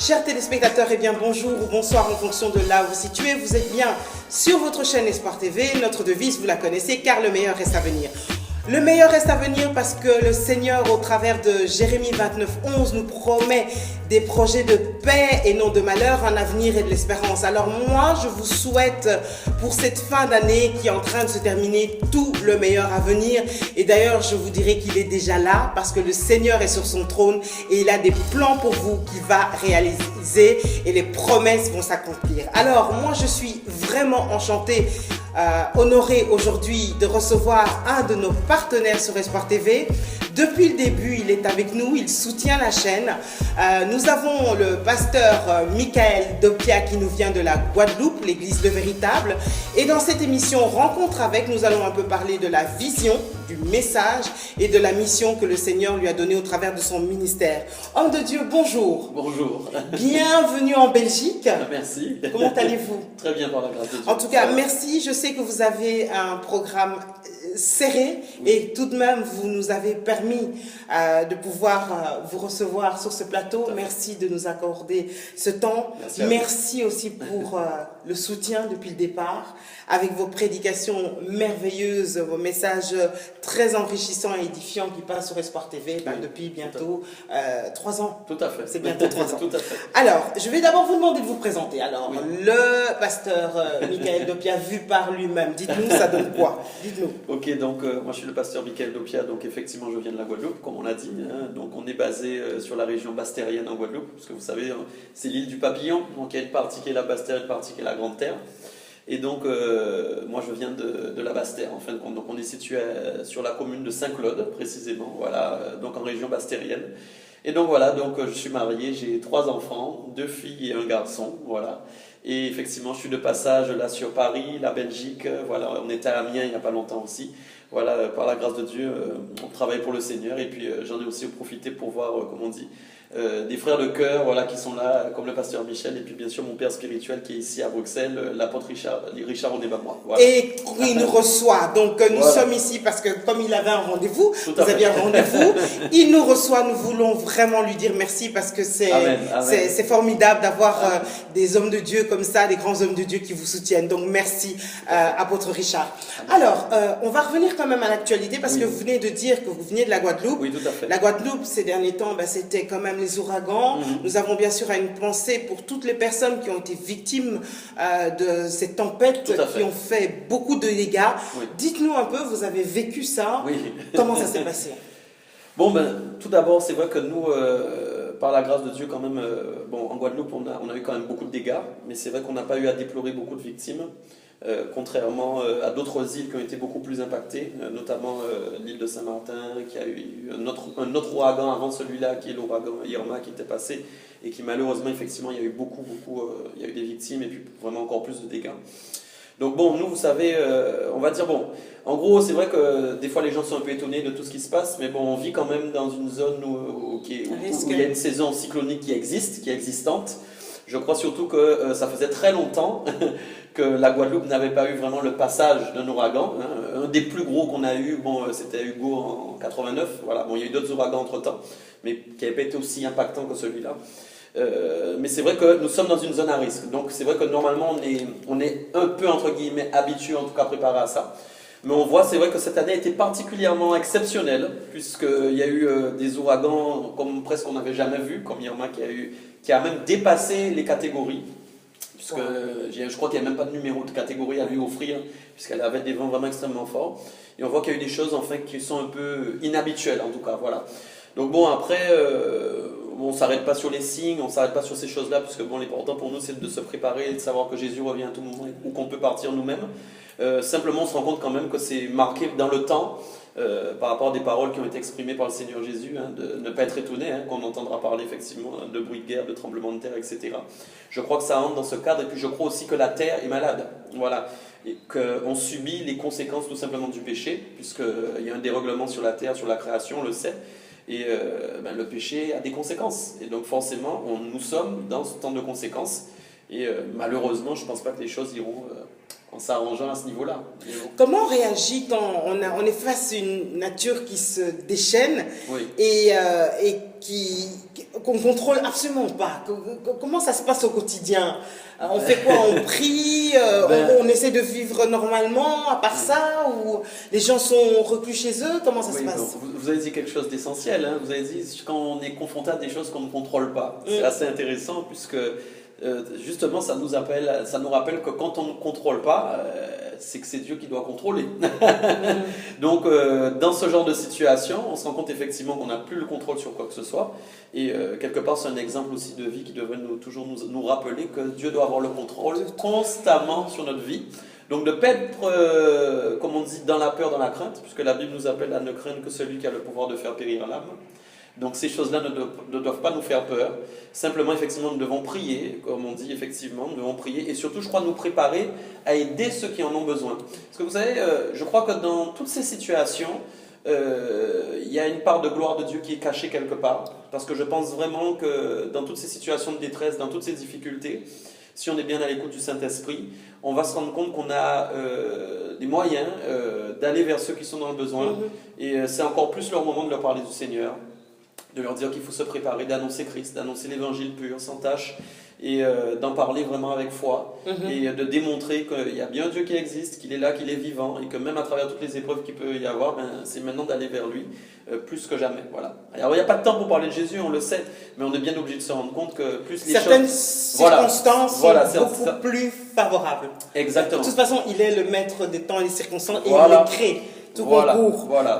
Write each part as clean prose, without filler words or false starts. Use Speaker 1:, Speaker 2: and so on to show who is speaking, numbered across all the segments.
Speaker 1: Chers téléspectateurs, eh bien bonjour ou bonsoir en fonction de là où vous situez. Vous êtes bien sur votre chaîne Espoir TV. Notre devise, vous la connaissez, car le meilleur reste à venir. Le meilleur reste à venir parce que le Seigneur, au travers de Jérémie 29:11, nous promet des projets de paix et non de malheur, un avenir et de l'espérance. Alors moi, je vous souhaite pour cette fin d'année qui est en train de se terminer tout le meilleur à venir. Et d'ailleurs, je vous dirais qu'il est déjà là parce que le Seigneur est sur son trône et il a des plans pour vous qu'il va réaliser et les promesses vont s'accomplir. Alors moi, je suis vraiment enchantée, honoré aujourd'hui de recevoir un de nos partenaires sur Espoir TV. Depuis le début, il est avec nous, il soutient la chaîne. Nous avons le pasteur Michael Dopia qui nous vient de la Guadeloupe, l'église Le Véritable. Et dans cette émission Rencontre avec, nous allons un peu parler de la vision, du message et de la mission que le Seigneur lui a donnée au travers de son ministère. Homme de Dieu, bonjour.
Speaker 2: Bonjour.
Speaker 1: Bienvenue en Belgique.
Speaker 2: Merci.
Speaker 1: Comment allez-vous?
Speaker 2: Très bien, par la grâce de Dieu.
Speaker 1: En tout cas, merci. Je sais que vous avez un programme serré et tout de même, vous nous avez permis de pouvoir vous recevoir sur ce plateau. Merci de nous accorder ce temps. Merci aussi pour le soutien depuis le départ, avec vos prédications merveilleuses, vos messages très enrichissants et édifiants qui passent sur Espoir TV depuis bientôt 3 ans.
Speaker 2: Tout à fait.
Speaker 1: C'est bientôt 3 ans.
Speaker 2: Tout à fait.
Speaker 1: Alors, je vais d'abord vous demander de vous présenter. Alors, le pasteur Michael Dopia, vu par lui-même, dites-nous, ça donne quoi? Dites-nous.
Speaker 2: Ok, donc moi je suis le pasteur Michael Dopia, donc effectivement je viens de la Guadeloupe, comme on l'a dit. Donc on est basé sur la région bastérienne en Guadeloupe, parce que vous savez, c'est l'île du Papillon, donc il y a une partie qui est la Basse-Terre, une partie qui est la Grande Terre. Et donc, moi, je viens de la Basse-Terre, en fin de compte. Donc, on est situé sur la commune de Saint-Claude, précisément, voilà, donc en région bastérienne. Et donc, voilà, donc, je suis marié, j'ai 3 enfants, 2 filles et un garçon, voilà. Et effectivement, je suis de passage là sur Paris, la Belgique, voilà, on était à Amiens il n'y a pas longtemps aussi. Voilà, par la grâce de Dieu, on travaille pour le Seigneur. Et puis, j'en ai aussi profité pour voir, comme on dit, des frères de cœur, voilà, qui sont là, comme le pasteur Michel, et puis bien sûr mon père spirituel qui est ici à Bruxelles, l'apôtre Richard Onebamwa. Voilà.
Speaker 1: Et il nous reçoit, donc nous sommes ici parce que comme il avait un rendez-vous, vous aviez un rendez-vous, il nous reçoit, nous voulons vraiment lui dire merci parce que c'est formidable d'avoir des hommes de Dieu comme ça, des grands hommes de Dieu qui vous soutiennent, donc merci apôtre Richard. Alors, on va revenir quand même à l'actualité parce que vous venez de dire que vous veniez de la Guadeloupe.
Speaker 2: Oui, tout à fait.
Speaker 1: La Guadeloupe, ces derniers temps, c'était quand même les ouragans. Nous avons bien sûr une pensée pour toutes les personnes qui ont été victimes de ces tempêtes qui ont fait beaucoup de dégâts. Oui. Dites-nous un peu, vous avez vécu ça. Oui. Comment ça s'est passé?
Speaker 2: Bon, tout d'abord, c'est vrai que nous, par la grâce de Dieu, quand même, en Guadeloupe, on a eu quand même beaucoup de dégâts, mais c'est vrai qu'on n'a pas eu à déplorer beaucoup de victimes. Contrairement à d'autres îles qui ont été beaucoup plus impactées, notamment l'île de Saint-Martin, qui a eu un autre ouragan avant celui-là, qui est l'ouragan Irma qui était passé, et qui malheureusement, effectivement, il y a eu il y a eu des victimes, et puis vraiment encore plus de dégâts. Donc bon, nous, vous savez, on va dire, en gros, c'est vrai que des fois les gens sont un peu étonnés de tout ce qui se passe, mais bon, on vit quand même dans une zone où il y a une saison cyclonique qui est existante. Je crois surtout que ça faisait très longtemps que la Guadeloupe n'avait pas eu vraiment le passage d'un ouragan. Un des plus gros qu'on a eu, c'était Hugo en 89. Voilà. Bon, il y a eu d'autres ouragans entre-temps, mais qui n'avaient pas été aussi impactants que celui-là. Mais c'est vrai que nous sommes dans une zone à risque. Donc c'est vrai que normalement, on est un peu, entre guillemets, habitué, en tout cas préparé à ça. Mais on voit, c'est vrai que cette année a été particulièrement exceptionnelle, puisqu'il y a eu des ouragans comme presque on n'avait jamais vu, comme Irma qui a même dépassé les catégories, puisque je crois qu'il n'y a même pas de numéro de catégorie à lui offrir, puisqu'elle avait des vents vraiment extrêmement forts. Et on voit qu'il y a eu des choses enfin, qui sont un peu inhabituelles, en tout cas. Voilà. Donc bon, après, on ne s'arrête pas sur les signes, on ne s'arrête pas sur ces choses-là, puisque l'important pour nous, c'est de se préparer et de savoir que Jésus revient à tout moment ou qu'on peut partir nous-mêmes. Simplement, on se rend compte quand même que c'est marqué dans le temps par rapport à des paroles qui ont été exprimées par le Seigneur Jésus, de ne pas être étonné qu'on entendra parler effectivement de bruit de guerre, de tremblements de terre, etc. Je crois que ça entre dans ce cadre, et puis je crois aussi que la terre est malade, voilà, et qu'on subit les conséquences tout simplement du péché, puisqu'il y a un dérèglement sur la terre, sur la création, on le sait, et le péché a des conséquences, et donc forcément nous sommes dans ce temps de conséquences, et malheureusement je ne pense pas que les choses iront en s'arrangeant à ce niveau-là. Bon.
Speaker 1: Comment on réagit quand on est face à une nature qui se déchaîne
Speaker 2: Oui.
Speaker 1: et qu'on ne contrôle absolument pas? Comment ça se passe au quotidien? On fait quoi? On prie? On essaie de vivre normalement à part ça? Ou les gens sont reclus chez eux? Comment ça se passe?
Speaker 2: Donc, vous avez dit quelque chose d'essentiel. Hein. Vous avez dit quand on est confronté à des choses qu'on ne contrôle pas. C'est assez intéressant puisque justement ça nous rappelle que quand on ne contrôle pas, c'est que c'est Dieu qui doit contrôler. Donc dans ce genre de situation, on se rend compte effectivement qu'on n'a plus le contrôle sur quoi que ce soit. Et quelque part c'est un exemple aussi de vie qui devrait toujours nous rappeler que Dieu doit avoir le contrôle constamment sur notre vie. Donc de ne pas être, comme on dit, dans la peur, dans la crainte, puisque la Bible nous appelle à ne craindre que celui qui a le pouvoir de faire périr l'âme. Donc ces choses-là ne doivent pas nous faire peur. Simplement, effectivement, nous devons prier, comme on dit, effectivement, nous devons prier et surtout, je crois, nous préparer à aider ceux qui en ont besoin. Parce que vous savez, je crois que dans toutes ces situations, il y a une part de gloire de Dieu qui est cachée quelque part. Parce que je pense vraiment que dans toutes ces situations de détresse, dans toutes ces difficultés, si on est bien à l'écoute du Saint-Esprit, on va se rendre compte qu'on a des moyens d'aller vers ceux qui sont dans le besoin. Et c'est encore plus leur moment de leur parler du Seigneur, de leur dire qu'il faut se préparer, d'annoncer Christ, d'annoncer l'évangile pur, sans tâche, et d'en parler vraiment avec foi, et de démontrer qu'il y a bien Dieu qui existe, qu'il est là, qu'il est vivant, et que même à travers toutes les épreuves qu'il peut y avoir, c'est maintenant d'aller vers lui, plus que jamais. Voilà. Alors il n'y a pas de temps pour parler de Jésus, on le sait, mais on est bien obligé de se rendre compte que plus les
Speaker 1: certaines
Speaker 2: choses...
Speaker 1: circonstances sont beaucoup plus favorables.
Speaker 2: Exactement.
Speaker 1: De toute façon, il est le maître des temps et des circonstances, et il les crée. Tout concours.
Speaker 2: Voilà.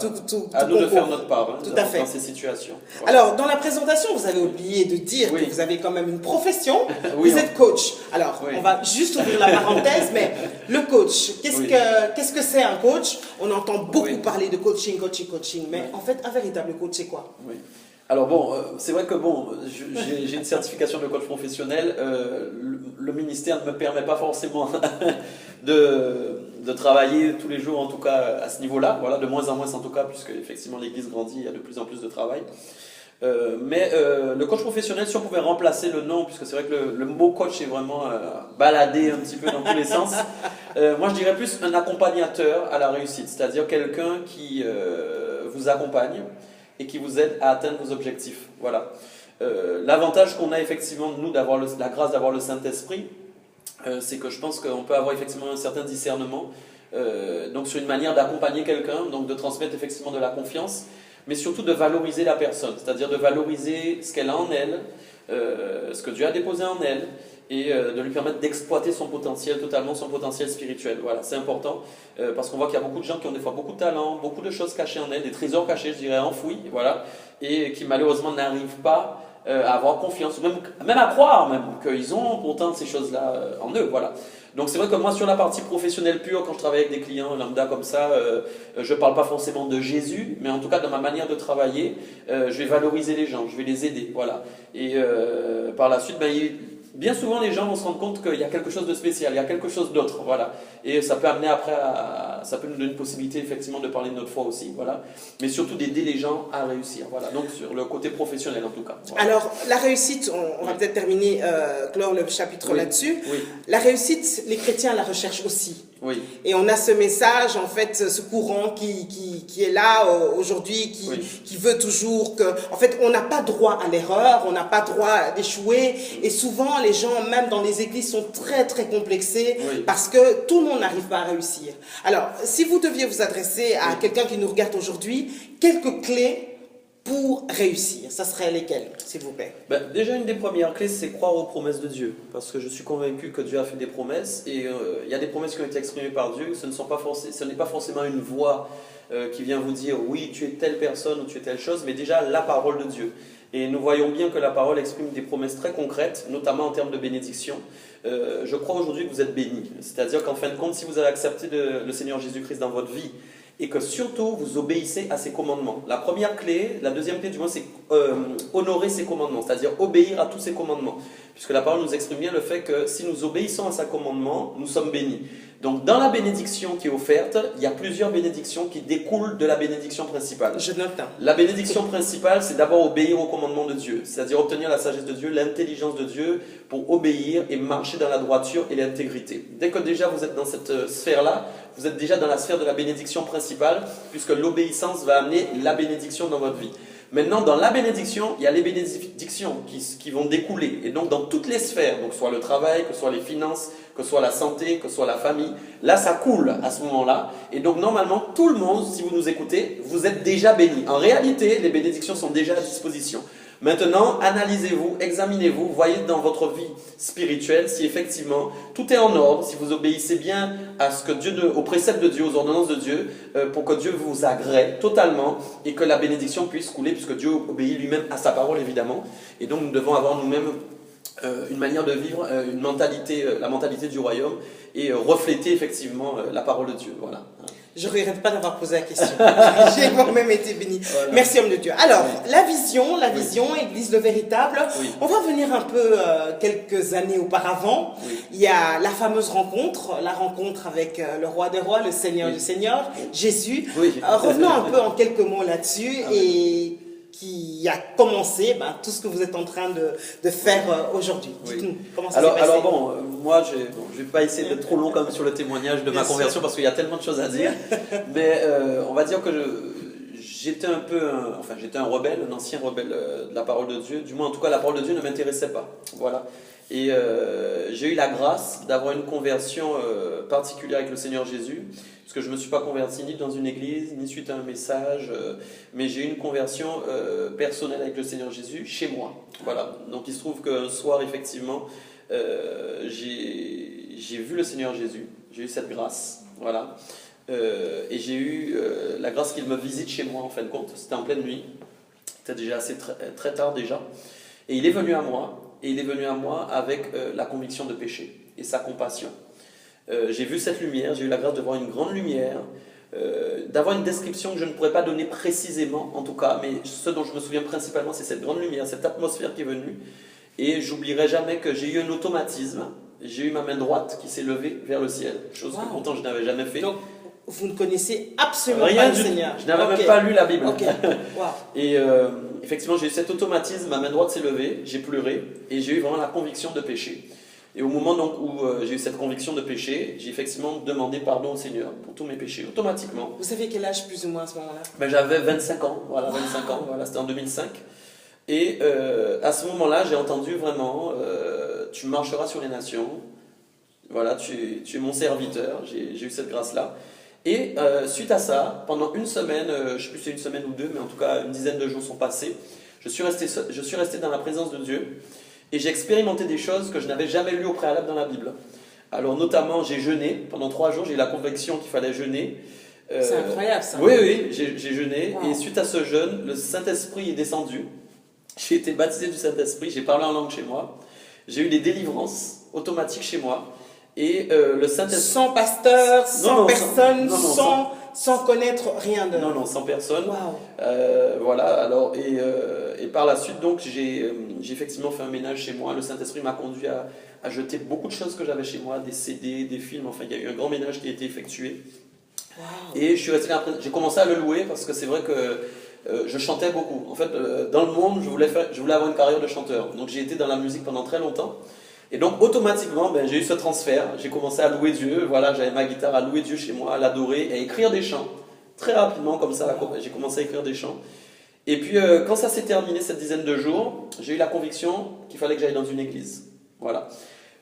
Speaker 2: À nous de faire notre part
Speaker 1: tout à fait.
Speaker 2: dans ces situations. Voilà.
Speaker 1: Alors, dans la présentation, vous avez oublié de dire que vous avez quand même une profession. Vous êtes coach. Alors, on va juste ouvrir la parenthèse, mais le coach, qu'est-ce que c'est un coach? On entend beaucoup parler de coaching, mais en fait, un véritable coach, c'est quoi?
Speaker 2: Alors bon, c'est vrai que j'ai une certification de coach professionnel. Le ministère ne me permet pas forcément de travailler tous les jours, en tout cas à ce niveau-là. Voilà, de moins en moins en tout cas, puisque effectivement l'Église grandit, il y a de plus en plus de travail. Mais le coach professionnel, si on pouvait remplacer le nom, puisque c'est vrai que le mot coach est vraiment baladé un petit peu dans tous les sens, moi je dirais plus un accompagnateur à la réussite, c'est-à-dire quelqu'un qui vous accompagne et qui vous aide à atteindre vos objectifs. Voilà. L'avantage qu'on a effectivement, nous, d'avoir la grâce d'avoir le Saint-Esprit, c'est que je pense qu'on peut avoir effectivement un certain discernement donc sur une manière d'accompagner quelqu'un, donc de transmettre effectivement de la confiance, mais surtout de valoriser la personne, c'est-à-dire de valoriser ce qu'elle a en elle, ce que Dieu a déposé en elle, et de lui permettre d'exploiter son potentiel, totalement son potentiel spirituel. Voilà, c'est important, parce qu'on voit qu'il y a beaucoup de gens qui ont des fois beaucoup de talent, beaucoup de choses cachées en elles, des trésors cachés, je dirais, enfouis, voilà, et qui malheureusement n'arrivent pas à avoir confiance, même à croire même qu'ils ont pourtant ces choses-là en eux, voilà. Donc c'est vrai que moi sur la partie professionnelle pure, quand je travaille avec des clients lambda comme ça, je ne parle pas forcément de Jésus, mais en tout cas dans ma manière de travailler, je vais valoriser les gens, je vais les aider, voilà. Et par la suite, bien souvent les gens vont se rendre compte qu'il y a quelque chose de spécial, il y a quelque chose d'autre, voilà. Et ça peut amener après ça peut nous donner une possibilité effectivement de parler de notre foi aussi, voilà. Mais surtout d'aider les gens à réussir, voilà. Donc sur le côté professionnel en tout cas. Voilà.
Speaker 1: Alors la réussite, on va peut-être terminer, clore le chapitre là-dessus. La réussite, les chrétiens la recherchent aussi. Et on a ce message, en fait, ce courant qui est là aujourd'hui, qui veut toujours que... En fait, on n'a pas droit à l'erreur, on n'a pas droit d'échouer. Et souvent, les gens, même dans les églises, sont très, très complexés parce que tout le monde n'arrive pas à réussir. Alors, si vous deviez vous adresser à quelqu'un qui nous regarde aujourd'hui, quelques clés pour réussir, ça serait lesquelles, s'il vous plaît?
Speaker 2: Déjà, une des premières clés, c'est croire aux promesses de Dieu. Parce que je suis convaincu que Dieu a fait des promesses. Et il y a des promesses qui ont été exprimées par Dieu. Ce n'est pas forcément une voix qui vient vous dire « oui, tu es telle personne ou tu es telle chose », mais déjà la parole de Dieu. Et nous voyons bien que la parole exprime des promesses très concrètes, notamment en termes de bénédiction. Je crois aujourd'hui que vous êtes bénis. C'est-à-dire qu'en fin de compte, si vous avez accepté le Seigneur Jésus-Christ dans votre vie, et que surtout vous obéissez à ses commandements. La première clé, la deuxième clé du moins, c'est honorer ses commandements, c'est-à-dire obéir à tous ses commandements. Puisque la parole nous exprime bien le fait que si nous obéissons à ses commandements, nous sommes bénis. Donc dans la bénédiction qui est offerte, il y a plusieurs bénédictions qui découlent de la bénédiction principale.
Speaker 1: Je note.
Speaker 2: La bénédiction principale, c'est d'abord obéir au commandement de Dieu, c'est-à-dire obtenir la sagesse de Dieu, l'intelligence de Dieu pour obéir et marcher dans la droiture et l'intégrité. Dès que déjà vous êtes dans cette sphère-là, vous êtes déjà dans la sphère de la bénédiction principale, puisque l'obéissance va amener la bénédiction dans votre vie. Maintenant, dans la bénédiction, il y a les bénédictions qui vont découler. Et donc, dans toutes les sphères, donc soit le travail, que ce soit les finances, que ce soit la santé, que ce soit la famille, là, ça coule à ce moment-là. Et donc, normalement, tout le monde, si vous nous écoutez, vous êtes déjà bénis. En réalité, les bénédictions sont déjà à disposition. Maintenant, analysez-vous, examinez-vous, voyez dans votre vie spirituelle si effectivement tout est en ordre, si vous obéissez bien à ce que aux préceptes de Dieu, aux ordonnances de Dieu, pour que Dieu vous agrée totalement et que la bénédiction puisse couler, puisque Dieu obéit lui-même à sa parole évidemment. Et donc nous devons avoir nous-mêmes une manière de vivre, une mentalité, la mentalité du royaume et refléter effectivement la parole de Dieu. Voilà.
Speaker 1: Je ne regrette pas d'avoir posé la question. J'ai moi-même été béni. Voilà. Merci, homme de Dieu. Alors, oui. la vision, Église le véritable. Oui. On va venir un peu quelques années auparavant. Oui. Il y a la fameuse rencontre, la rencontre avec le roi des rois, le Seigneur du Seigneur, Jésus. Oui. Revenons un peu en quelques mots là-dessus et qui a commencé tout ce que vous êtes en train de faire aujourd'hui. Dites-nous, comment ça s'est passé?
Speaker 2: Alors bon, moi, je ne vais pas essayer d'être trop long quand même sur le témoignage de ma conversion parce qu'il y a tellement de choses à dire. Mais on va dire que j'étais j'étais un rebelle, un ancien rebelle de la parole de Dieu. Du moins, en tout cas, la parole de Dieu ne m'intéressait pas. Voilà. Et j'ai eu la grâce d'avoir une conversion particulière avec le Seigneur Jésus. Parce que je ne me suis pas converti ni dans une église, ni suite à un message, mais j'ai eu une conversion personnelle avec le Seigneur Jésus chez moi. Voilà. Donc il se trouve qu'un soir, effectivement, j'ai vu le Seigneur Jésus, j'ai eu cette grâce, voilà. Et j'ai eu la grâce qu'il me visite chez moi en fin de compte. C'était en pleine nuit, c'était déjà très tard déjà. Et il est venu à moi, avec la conviction de péché et sa compassion. J'ai vu cette lumière, j'ai eu la grâce de voir une grande lumière, d'avoir une description que je ne pourrais pas donner précisément en tout cas, mais ce dont je me souviens principalement c'est cette grande lumière, cette atmosphère qui est venue, et j'oublierai jamais que j'ai eu un automatisme, j'ai eu ma main droite qui s'est levée vers le ciel, chose que pourtant je n'avais jamais fait.
Speaker 1: Donc, vous ne connaissez absolument pas le Seigneur.
Speaker 2: Je n'avais même pas lu la Bible.
Speaker 1: Okay. Wow.
Speaker 2: Et effectivement j'ai eu cet automatisme, ma main droite s'est levée, j'ai pleuré, et j'ai eu vraiment la conviction de péché. Et au moment donc où j'ai eu cette conviction de péché, j'ai effectivement demandé pardon au Seigneur pour tous mes péchés, automatiquement.
Speaker 1: Vous savez quel âge plus ou moins à ce moment-là?
Speaker 2: J'avais 25 ans, voilà, 25 ans, voilà, c'était en 2005. Et à ce moment-là, j'ai entendu vraiment, tu marcheras sur les nations, voilà, tu es mon serviteur, j'ai eu cette grâce-là. Et suite à ça, pendant une semaine, je ne sais plus si c'est une semaine ou deux, mais en tout cas une dizaine de jours sont passés, je suis resté dans la présence de Dieu. Et j'ai expérimenté des choses que je n'avais jamais lues au préalable dans la Bible. Alors notamment, j'ai jeûné. Pendant 3 jours, j'ai eu la conviction qu'il fallait jeûner.
Speaker 1: C'est incroyable ça.
Speaker 2: Oui, j'ai jeûné.
Speaker 1: Wow.
Speaker 2: Et suite à ce jeûne, le Saint-Esprit est descendu. J'ai été baptisé du Saint-Esprit. J'ai parlé en langue chez moi. J'ai eu des délivrances automatiques chez moi. Et le Saint-Esprit...
Speaker 1: Sans pasteur, sans personne, sans connaître rien de...
Speaker 2: Non, sans personne.
Speaker 1: Wow.
Speaker 2: Voilà, alors, et par la suite, donc, j'ai effectivement fait un ménage chez moi. Le Saint-Esprit m'a conduit à jeter beaucoup de choses que j'avais chez moi, des CD, des films, enfin, il y a eu un grand ménage qui a été effectué.
Speaker 1: Wow.
Speaker 2: Et je suis resté là, j'ai commencé à le louer parce que c'est vrai que je chantais beaucoup. En fait, dans le monde, je voulais avoir une carrière de chanteur. Donc, j'ai été dans la musique pendant très longtemps. Et donc automatiquement, j'ai eu ce transfert, j'ai commencé à louer Dieu, voilà, j'avais ma guitare à louer Dieu chez moi, à l'adorer et à écrire des chants. Très rapidement comme ça, j'ai commencé à écrire des chants. Et puis quand ça s'est terminé, cette dizaine de jours, j'ai eu la conviction qu'il fallait que j'aille dans une église. Voilà.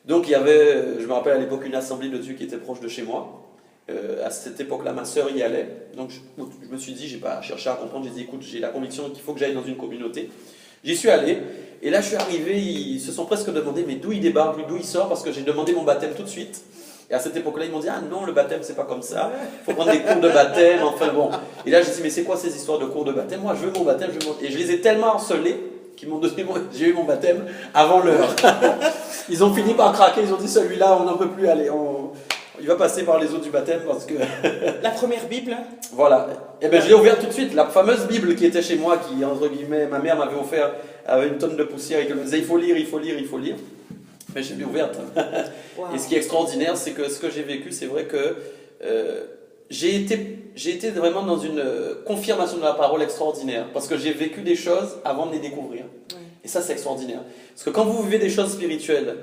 Speaker 2: Donc il y avait, je me rappelle à l'époque, une assemblée de Dieu qui était proche de chez moi. À cette époque-là, ma sœur y allait. Donc je me suis dit, j'ai pas cherché à comprendre, j'ai dit écoute, j'ai la conviction qu'il faut que j'aille dans une communauté. J'y suis allé, et là je suis arrivé, ils se sont presque demandé mais d'où il débarque, d'où il sort, parce que j'ai demandé mon baptême tout de suite. Et à cette époque-là, ils m'ont dit ah non, le baptême c'est pas comme ça, il faut prendre des cours de baptême, enfin bon. Et là j'ai dit mais c'est quoi ces histoires de cours de baptême? Moi je veux mon baptême, Et je les ai tellement harcelés qu'ils m'ont donné, j'ai eu mon baptême avant l'heure. Ils ont fini par craquer, ils ont dit celui-là on n'en peut plus, allez, il va passer par les eaux du baptême parce que...
Speaker 1: La première Bible?
Speaker 2: Voilà. Et je l'ai ouverte tout de suite. La fameuse Bible qui était chez moi, qui, entre guillemets, ma mère m'avait offert avec une tonne de poussière et qu'elle me disait il faut lire, il faut lire, il faut lire. Mais j'ai lu ouverte.
Speaker 1: Wow.
Speaker 2: Et ce qui est extraordinaire, c'est que ce que j'ai vécu, c'est vrai que j'ai été vraiment dans une confirmation de la parole extraordinaire. Parce que j'ai vécu des choses avant de les découvrir.
Speaker 1: Ouais.
Speaker 2: Et ça, c'est extraordinaire. Parce que quand vous vivez des choses spirituelles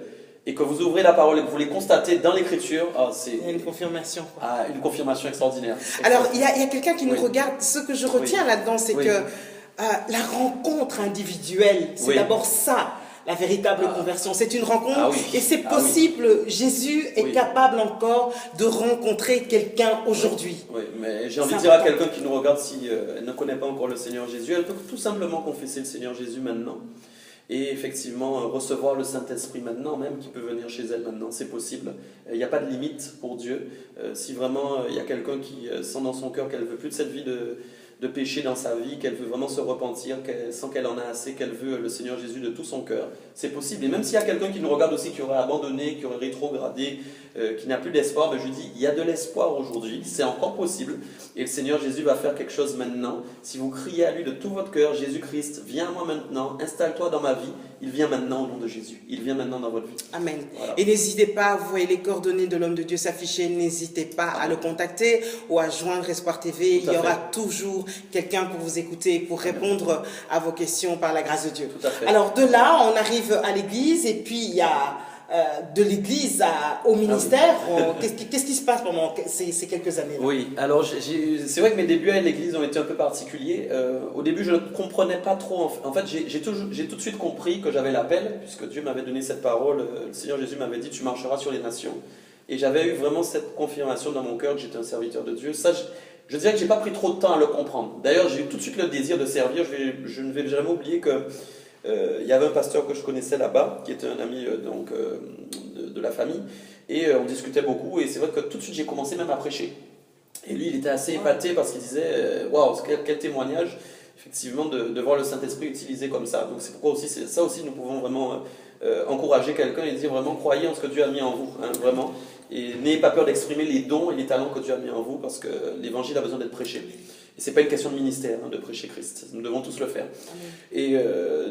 Speaker 2: et que vous ouvrez la parole et que vous les constatez dans l'écriture, c'est
Speaker 1: Il y a une confirmation. Quoi.
Speaker 2: une confirmation extraordinaire.
Speaker 1: Alors, il y a quelqu'un qui nous
Speaker 2: Oui.
Speaker 1: regarde. Ce que je retiens là-dedans, c'est
Speaker 2: Oui.
Speaker 1: que la rencontre individuelle, c'est
Speaker 2: Oui.
Speaker 1: d'abord ça, la véritable conversion. C'est une rencontre
Speaker 2: Ah oui.
Speaker 1: et c'est
Speaker 2: Ah oui.
Speaker 1: possible. Jésus est
Speaker 2: Oui.
Speaker 1: capable encore de rencontrer quelqu'un aujourd'hui.
Speaker 2: Oui, mais j'ai envie
Speaker 1: C'est
Speaker 2: de dire à
Speaker 1: important.
Speaker 2: quelqu'un qui nous regarde, si elle ne connaît pas encore le Seigneur Jésus, elle peut tout simplement confesser le Seigneur Jésus maintenant. Et effectivement, recevoir le Saint-Esprit maintenant, même qui peut venir chez elle maintenant, c'est possible. Il n'y a pas de limite pour Dieu. Si vraiment il y a quelqu'un qui sent dans son cœur qu'elle ne veut plus de cette vie de péché dans sa vie, qu'elle veut vraiment se repentir, qu'elle sent qu'elle en a assez, qu'elle veut le Seigneur Jésus de tout son cœur, c'est possible. Et même s'il y a quelqu'un qui nous regarde aussi, qui aurait abandonné, qui aurait rétrogradé, qui n'a plus d'espoir, je lui dis, il y a de l'espoir aujourd'hui, c'est encore possible. Et le Seigneur Jésus va faire quelque chose maintenant. Si vous criez à lui de tout votre cœur, Jésus-Christ, viens à moi maintenant, installe-toi dans ma vie, il vient maintenant au nom de Jésus. Il vient maintenant dans votre vie.
Speaker 1: Amen.
Speaker 2: Voilà.
Speaker 1: Et n'hésitez pas, vous voyez les coordonnées de l'homme de Dieu s'afficher, n'hésitez pas à le contacter ou à joindre Espoir TV.
Speaker 2: Tout à
Speaker 1: Il y aura
Speaker 2: fait.
Speaker 1: toujours quelqu'un pour vous écouter, pour répondre à vos questions par la grâce de Dieu.
Speaker 2: Tout à fait.
Speaker 1: Alors de là, on arrive à l'église et puis il y a de l'église au ministère. Qu'est-ce qui se passe pendant ces quelques années-là?
Speaker 2: Oui, alors c'est vrai que mes débuts à l'église ont été un peu particuliers. Au début, je ne comprenais pas trop. En fait, j'ai tout de suite compris que j'avais l'appel, puisque Dieu m'avait donné cette parole. Le Seigneur Jésus m'avait dit, tu marcheras sur les nations. Et j'avais eu vraiment cette confirmation dans mon cœur que j'étais un serviteur de Dieu. Ça, je dirais que je n'ai pas pris trop de temps à le comprendre. D'ailleurs, j'ai eu tout de suite le désir de servir. Je ne vais jamais oublier que il y avait un pasteur que je connaissais là-bas, qui était un ami de la famille, et on discutait beaucoup, et c'est vrai que tout de suite j'ai commencé même à prêcher. Et lui, il était assez épaté parce qu'il disait waouh, quel témoignage, effectivement, de voir le Saint-Esprit utilisé comme ça. Donc c'est pourquoi aussi, ça aussi, nous pouvons vraiment encourager quelqu'un et dire vraiment croyez en ce que Dieu a mis en vous, hein, vraiment. Et n'ayez pas peur d'exprimer les dons et les talents que Dieu a mis en vous, parce que l'évangile a besoin d'être prêché. Et ce n'est pas une question de ministère, hein, de prêcher Christ. Nous devons tous le faire. Et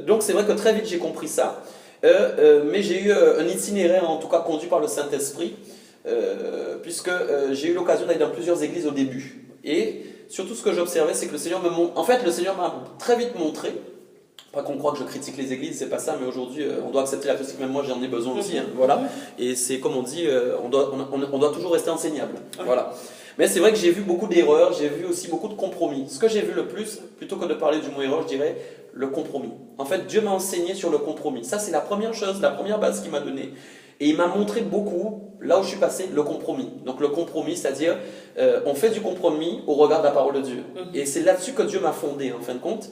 Speaker 2: donc c'est vrai que très vite j'ai compris ça. Mais j'ai eu un itinéraire, en tout cas conduit par le Saint-Esprit, puisque j'ai eu l'occasion d'aller dans plusieurs églises au début. Et surtout ce que j'observais, c'est que le Seigneur le Seigneur m'a très vite montré. Pas qu'on croit que je critique les églises, c'est pas ça, mais aujourd'hui, on doit accepter la critique, même moi j'en ai besoin aussi, hein, voilà. Et c'est comme on dit, on doit toujours rester enseignable, voilà. Mais c'est vrai que j'ai vu beaucoup d'erreurs, j'ai vu aussi beaucoup de compromis. Ce que j'ai vu le plus, plutôt que de parler du mot erreur, je dirais le compromis. En fait, Dieu m'a enseigné sur le compromis. Ça, c'est la première chose, la première base qu'il m'a donnée. Et il m'a montré beaucoup, là où je suis passé, le compromis. Donc le compromis, c'est-à-dire, on fait du compromis au regard de la parole de Dieu. Et c'est là-dessus que Dieu m'a fondé, en fin de compte.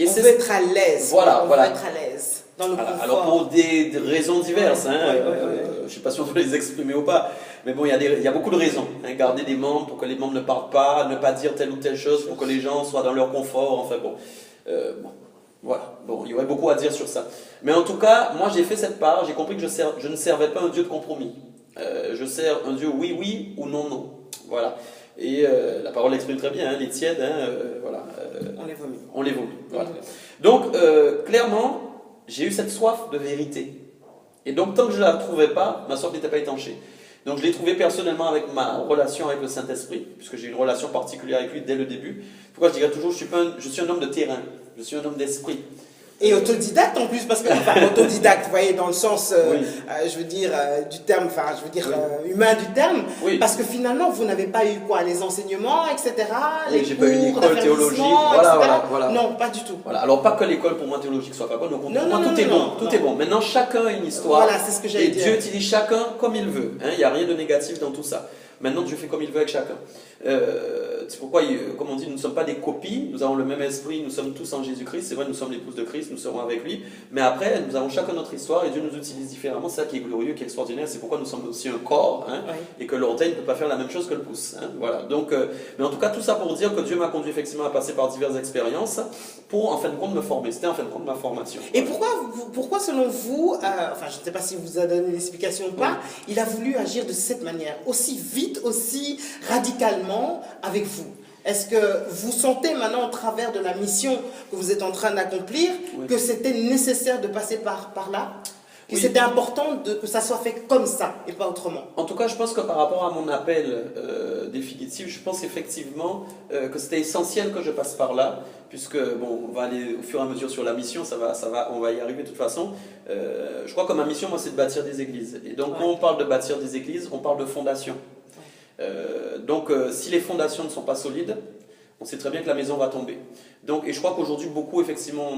Speaker 2: Et
Speaker 1: on veut être à l'aise.
Speaker 2: Voilà,
Speaker 1: on
Speaker 2: voilà.
Speaker 1: veut être à l'aise dans le confort.
Speaker 2: Alors pour des raisons diverses,
Speaker 1: Ouais,
Speaker 2: hein,
Speaker 1: ouais.
Speaker 2: je ne sais pas si on peut les exprimer ou pas, mais bon, il y a beaucoup de raisons. Hein, garder des membres pour que les membres ne parlent pas, ne pas dire telle ou telle chose pour que les gens soient dans leur confort, enfin bon. Voilà, bon, il y aurait beaucoup à dire sur ça. Mais en tout cas, moi j'ai fait cette part, j'ai compris que je ne servais pas un Dieu de compromis. Je sers un Dieu oui, oui ou non, non. Voilà. Et la parole l'exprime très bien, hein, les tièdes, voilà.
Speaker 1: On les vomit.
Speaker 2: On les vomit. Voilà. Donc, clairement, j'ai eu cette soif de vérité. Et donc, tant que je ne la trouvais pas, ma soif n'était pas étanchée. Donc, je l'ai trouvée personnellement avec ma relation avec le Saint-Esprit, puisque j'ai une relation particulière avec lui dès le début. Pourquoi je dirais toujours, je suis un homme de terrain, je suis un homme d'esprit.
Speaker 1: Et autodidacte en plus, parce que, enfin, autodidacte, vous voyez, dans le sens,
Speaker 2: Oui.
Speaker 1: je veux dire, du terme, enfin, je veux dire, humain du terme,
Speaker 2: Oui.
Speaker 1: parce que finalement, vous n'avez pas eu quoi, les enseignements, etc., les
Speaker 2: j'ai pas eu
Speaker 1: cours
Speaker 2: l'école théologique,
Speaker 1: d'affermissement,
Speaker 2: voilà,
Speaker 1: etc.
Speaker 2: voilà.
Speaker 1: Non, pas du tout.
Speaker 2: Voilà. Alors, pas que l'école pour moi théologique soit pas bonne, au contraire,
Speaker 1: Non,
Speaker 2: pour moi
Speaker 1: non,
Speaker 2: tout est
Speaker 1: non,
Speaker 2: bon,
Speaker 1: non,
Speaker 2: tout
Speaker 1: non.
Speaker 2: est bon. Maintenant, chacun a une histoire.
Speaker 1: Voilà, c'est ce que j'allais
Speaker 2: et
Speaker 1: dire.
Speaker 2: Dieu utilise chacun comme il veut. Hein. Il n'y a rien de négatif dans tout ça. Maintenant, Dieu fait comme il veut avec chacun. C'est pourquoi, comme on dit, nous ne sommes pas des copies, nous avons le même esprit, nous sommes tous en Jésus-Christ. C'est vrai, nous sommes l'épouse de Christ, nous serons avec lui. Mais après, nous avons chacun notre histoire et Dieu nous utilise différemment. C'est ça qui est glorieux, qui est extraordinaire. C'est pourquoi nous sommes aussi un corps, hein,
Speaker 1: Oui.
Speaker 2: et que l'orteil ne peut pas faire la même chose que le pouce. Hein. Voilà. Donc, mais en tout cas, tout ça pour dire que Dieu m'a conduit effectivement à passer par diverses expériences pour, en fin de compte, me former. C'était en fin de compte ma formation.
Speaker 1: Et pourquoi selon vous, enfin je ne sais pas si vous a donné l'explication ou pas, il a voulu agir de cette manière, aussi vite, aussi radicalement avec vous? Est-ce que vous sentez maintenant au travers de la mission que vous êtes en train d'accomplir que c'était nécessaire de passer par là? Que c'était important que ça soit fait comme ça et pas autrement.
Speaker 2: En tout cas, je pense que par rapport à mon appel définitif, je pense effectivement que c'était essentiel que je passe par là, puisque bon, on va aller au fur et à mesure sur la mission, on va y arriver de toute façon. Je crois que ma mission, moi, c'est de bâtir des églises. Et donc, quand on parle de bâtir des églises, on parle de fondation. Donc, si les fondations ne sont pas solides, on sait très bien que la maison va tomber. Donc, et je crois qu'aujourd'hui, beaucoup, effectivement,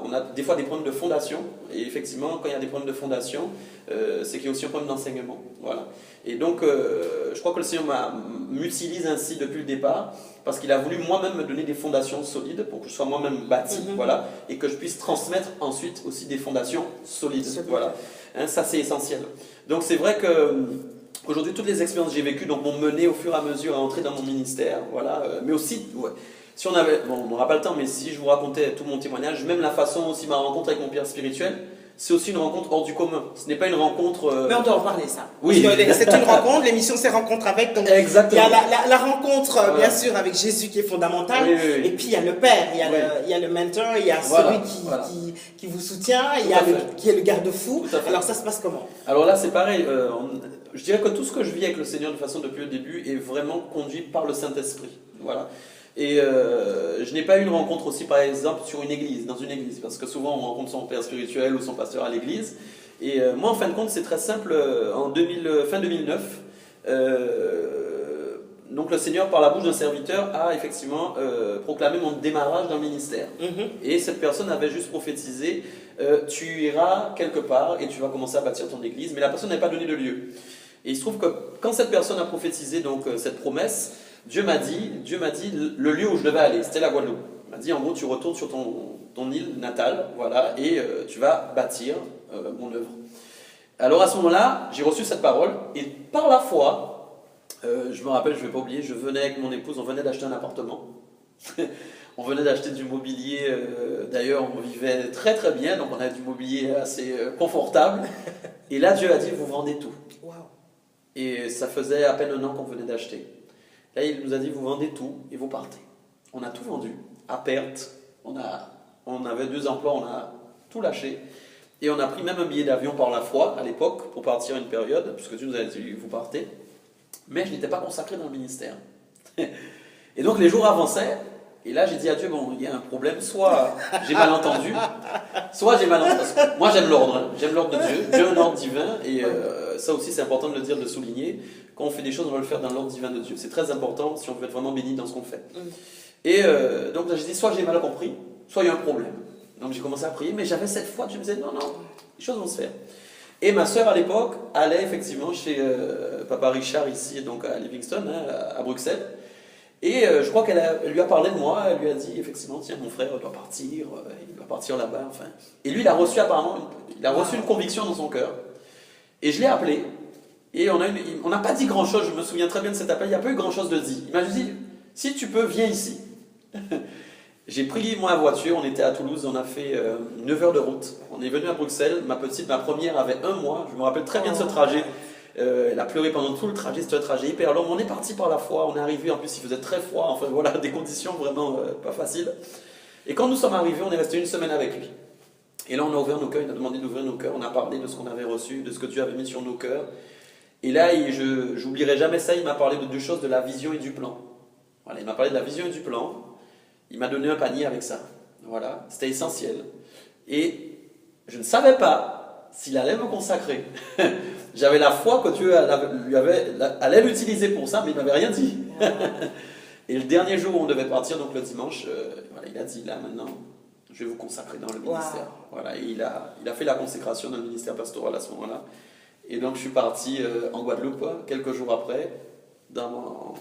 Speaker 2: on a des fois des problèmes de fondation. Et effectivement, quand il y a des problèmes de fondation, c'est qu'il y a aussi un problème d'enseignement. Voilà. Et donc, je crois que le Seigneur m'utilise ainsi depuis le départ, parce qu'il a voulu moi-même me donner des fondations solides pour que je sois moi-même bâti, voilà, et que je puisse transmettre ensuite aussi des fondations solides. Voilà. Hein, ça, c'est essentiel. Donc, c'est vrai que aujourd'hui, toutes les expériences que j'ai vécues m'ont mené au fur et à mesure à entrer dans mon ministère, voilà. Mais aussi, si on avait, bon, on n'aura pas le temps, mais si je vous racontais tout mon témoignage, même la façon aussi ma rencontre avec mon père spirituel, c'est aussi une rencontre hors du commun. Ce n'est pas une rencontre.
Speaker 1: Mais on doit en parler, ça.
Speaker 2: Oui.
Speaker 1: C'est une rencontre, l'émission c'est rencontre avec. Donc
Speaker 2: exactement.
Speaker 1: Il y a la rencontre, bien sûr, avec Jésus qui est fondamentale.
Speaker 2: Oui, oui, oui.
Speaker 1: Et puis il y a le Père, il y a le mentor, il y a celui qui vous soutient, il y a qui est le garde-fou. Alors ça se passe comment?
Speaker 2: Alors là, c'est pareil. Je dirais que tout ce que je vis avec le Seigneur de façon depuis le début est vraiment conduit par le Saint-Esprit. Voilà. Et je n'ai pas eu une rencontre aussi, par exemple, dans une église, parce que souvent on rencontre son père spirituel ou son pasteur à l'église. Et moi, en fin de compte, c'est très simple. Fin 2009, donc le Seigneur, par la bouche d'un serviteur, a effectivement proclamé mon démarrage dans le ministère. Et cette personne avait juste prophétisé, tu iras quelque part et tu vas commencer à bâtir ton église, mais la personne n'avait pas donné de lieu. Et il se trouve que quand cette personne a prophétisé donc cette promesse, Dieu m'a dit le lieu où je devais aller, c'était la Guadeloupe. Il m'a dit en gros, tu retournes sur ton île natale, voilà, et tu vas bâtir mon œuvre. Alors à ce moment-là, j'ai reçu cette parole, et par la foi, je me rappelle, je ne vais pas oublier, je venais avec mon épouse, on venait d'acheter un appartement. On venait d'acheter du mobilier, d'ailleurs on vivait très très bien, donc on avait du mobilier assez confortable. Et là, Dieu a dit, vous vendez tout.
Speaker 1: Wow.
Speaker 2: Et ça faisait à peine un an qu'on venait d'acheter. Là, il nous a dit, vous vendez tout et vous partez. On a tout vendu, à perte. On avait 2 emplois, on a tout lâché. Et on a pris même un billet d'avion par la foi, à l'époque, pour partir une période, puisque Dieu nous a dit, vous partez. Mais je n'étais pas consacré dans le ministère. Et donc, les jours avançaient. Et là, j'ai dit à Dieu, bon, il y a un problème. Soit j'ai mal entendu, soit j'ai mal entendu. Moi, j'aime l'ordre. Hein. J'aime l'ordre de Dieu. Dieu a un ordre divin. Et ça aussi, c'est important de le dire, de le souligner. Quand on fait des choses, on va le faire dans l'ordre divin de Dieu. C'est très important si on veut être vraiment béni dans ce qu'on fait. Et donc là, j'ai dit, soit j'ai mal compris, soit il y a un problème. Donc j'ai commencé à prier, mais j'avais cette foi. Je me disais, non, les choses vont se faire. Et ma sœur, à l'époque, allait effectivement chez Papa Richard, ici, donc à Livingston, hein, à Bruxelles. Et je crois qu'elle lui a parlé de moi. Elle lui a dit, effectivement, tiens, mon frère doit partir, il doit partir là-bas, enfin. Et lui, il a reçu apparemment, une conviction dans son cœur. Et je l'ai appelé. Et on n'a pas dit grand-chose, je me souviens très bien de cet appel, il n'y a pas eu grand-chose de dit. Il m'a juste dit, si tu peux, viens ici. J'ai pris ma voiture, on était à Toulouse, on a fait 9 heures de route. On est venu à Bruxelles, ma première avait 1 mois, je me rappelle très bien de ce trajet. Elle a pleuré pendant tout le trajet, c'était un trajet hyper long. On est parti par la foi, on est arrivé, en plus il faisait très froid, enfin voilà, des conditions vraiment pas faciles. Et quand nous sommes arrivés, on est resté 1 semaine avec lui. Et là on a ouvert nos cœurs, il a demandé d'ouvrir nos cœurs, on a parlé de ce qu'on avait reçu, de ce que Dieu avait mis sur nos cœurs. Et là, je n'oublierai jamais ça, il m'a parlé de 2 choses, de la vision et du plan. Voilà, il m'a parlé de la vision et du plan, il m'a donné un panier avec ça. Voilà, c'était essentiel. Et je ne savais pas s'il allait me consacrer. J'avais la foi que Dieu allait l'utiliser pour ça, mais il ne m'avait rien dit. Et le dernier jour où on devait partir, donc le dimanche, voilà, il a dit, là maintenant, je vais vous consacrer dans le ministère. Wow. Voilà, et il a fait la consécration dans le ministère pastoral à ce moment-là. Et donc je suis parti en Guadeloupe, quelques jours après, dans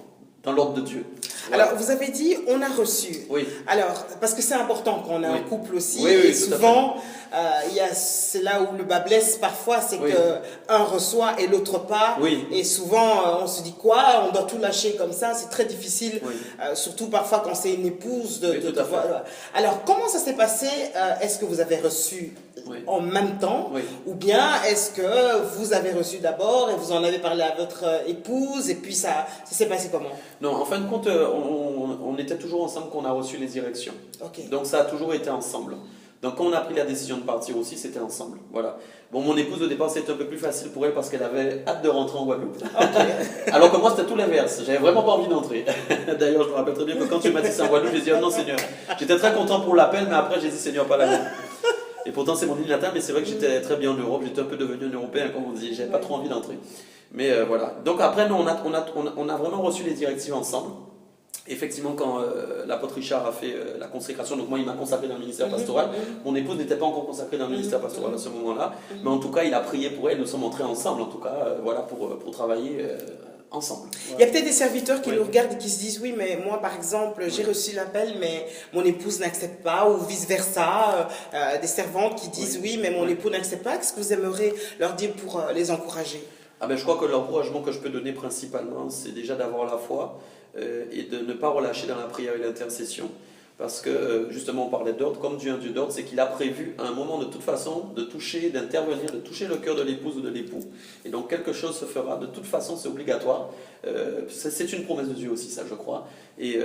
Speaker 2: l'ordre de Dieu. Voilà.
Speaker 1: Alors, vous avez dit, on a reçu.
Speaker 2: Oui.
Speaker 1: Alors, parce que c'est important qu'on ait un couple aussi.
Speaker 2: Oui,
Speaker 1: et souvent, c'est là où le bas blesse parfois, c'est qu'un reçoit et l'autre pas.
Speaker 2: Oui.
Speaker 1: Et souvent, on se dit quoi? On doit tout lâcher comme ça. C'est très difficile, surtout parfois quand c'est une épouse. Alors, comment ça s'est passé? Est-ce que vous avez reçu en même temps? Ou bien est-ce que vous avez reçu d'abord et vous en avez parlé à votre épouse et puis ça s'est passé comment?
Speaker 2: Non, en fin de compte, on était toujours ensemble quand on a reçu les directions.
Speaker 1: Okay.
Speaker 2: Donc ça a toujours été ensemble. Donc quand on a pris la décision de partir aussi, c'était ensemble. Voilà. Bon, mon épouse au départ c'était un peu plus facile pour elle parce qu'elle avait hâte de rentrer en Guadeloupe. Alors que moi c'était tout l'inverse. J'avais vraiment pas envie d'entrer. D'ailleurs, je me rappelle très bien que quand tu m'as dit ça en Guadeloupe, j'ai dit oh non Seigneur. J'étais très content pour l'appel, mais après j'ai dit Seigneur pas la Guadeloupe. Et pourtant c'est mon île natale, mais c'est vrai que j'étais très bien en Europe. J'étais un peu devenu un Européen comme on dit. J'avais pas trop envie d'entrer. Mais voilà. Donc après nous on a vraiment reçu les directives ensemble. Effectivement, quand l'apôtre Richard a fait la consécration, donc moi il m'a consacré dans le ministère pastoral, mon épouse n'était pas encore consacrée dans le ministère pastoral à ce moment-là, mais en tout cas il a prié pour elle, nous sommes entrés ensemble en tout cas, voilà, pour travailler ensemble. Voilà.
Speaker 1: Il y a peut-être des serviteurs qui nous regardent et qui se disent oui mais moi par exemple j'ai reçu l'appel mais mon épouse n'accepte pas ou vice versa, des servantes qui disent oui mais mon époux n'accepte pas, qu'est-ce que vous aimeriez leur dire pour les encourager?
Speaker 2: Ah ben, je crois que l'encouragement que je peux donner principalement c'est déjà d'avoir la foi et de ne pas relâcher dans la prière et l'intercession. Parce que justement on parlait d'ordre, comme Dieu est un Dieu d'ordre, c'est qu'il a prévu à un moment de toute façon de toucher, d'intervenir, de toucher le cœur de l'épouse ou de l'époux. Et donc quelque chose se fera, de toute façon c'est obligatoire. C'est une promesse de Dieu aussi ça je crois. Et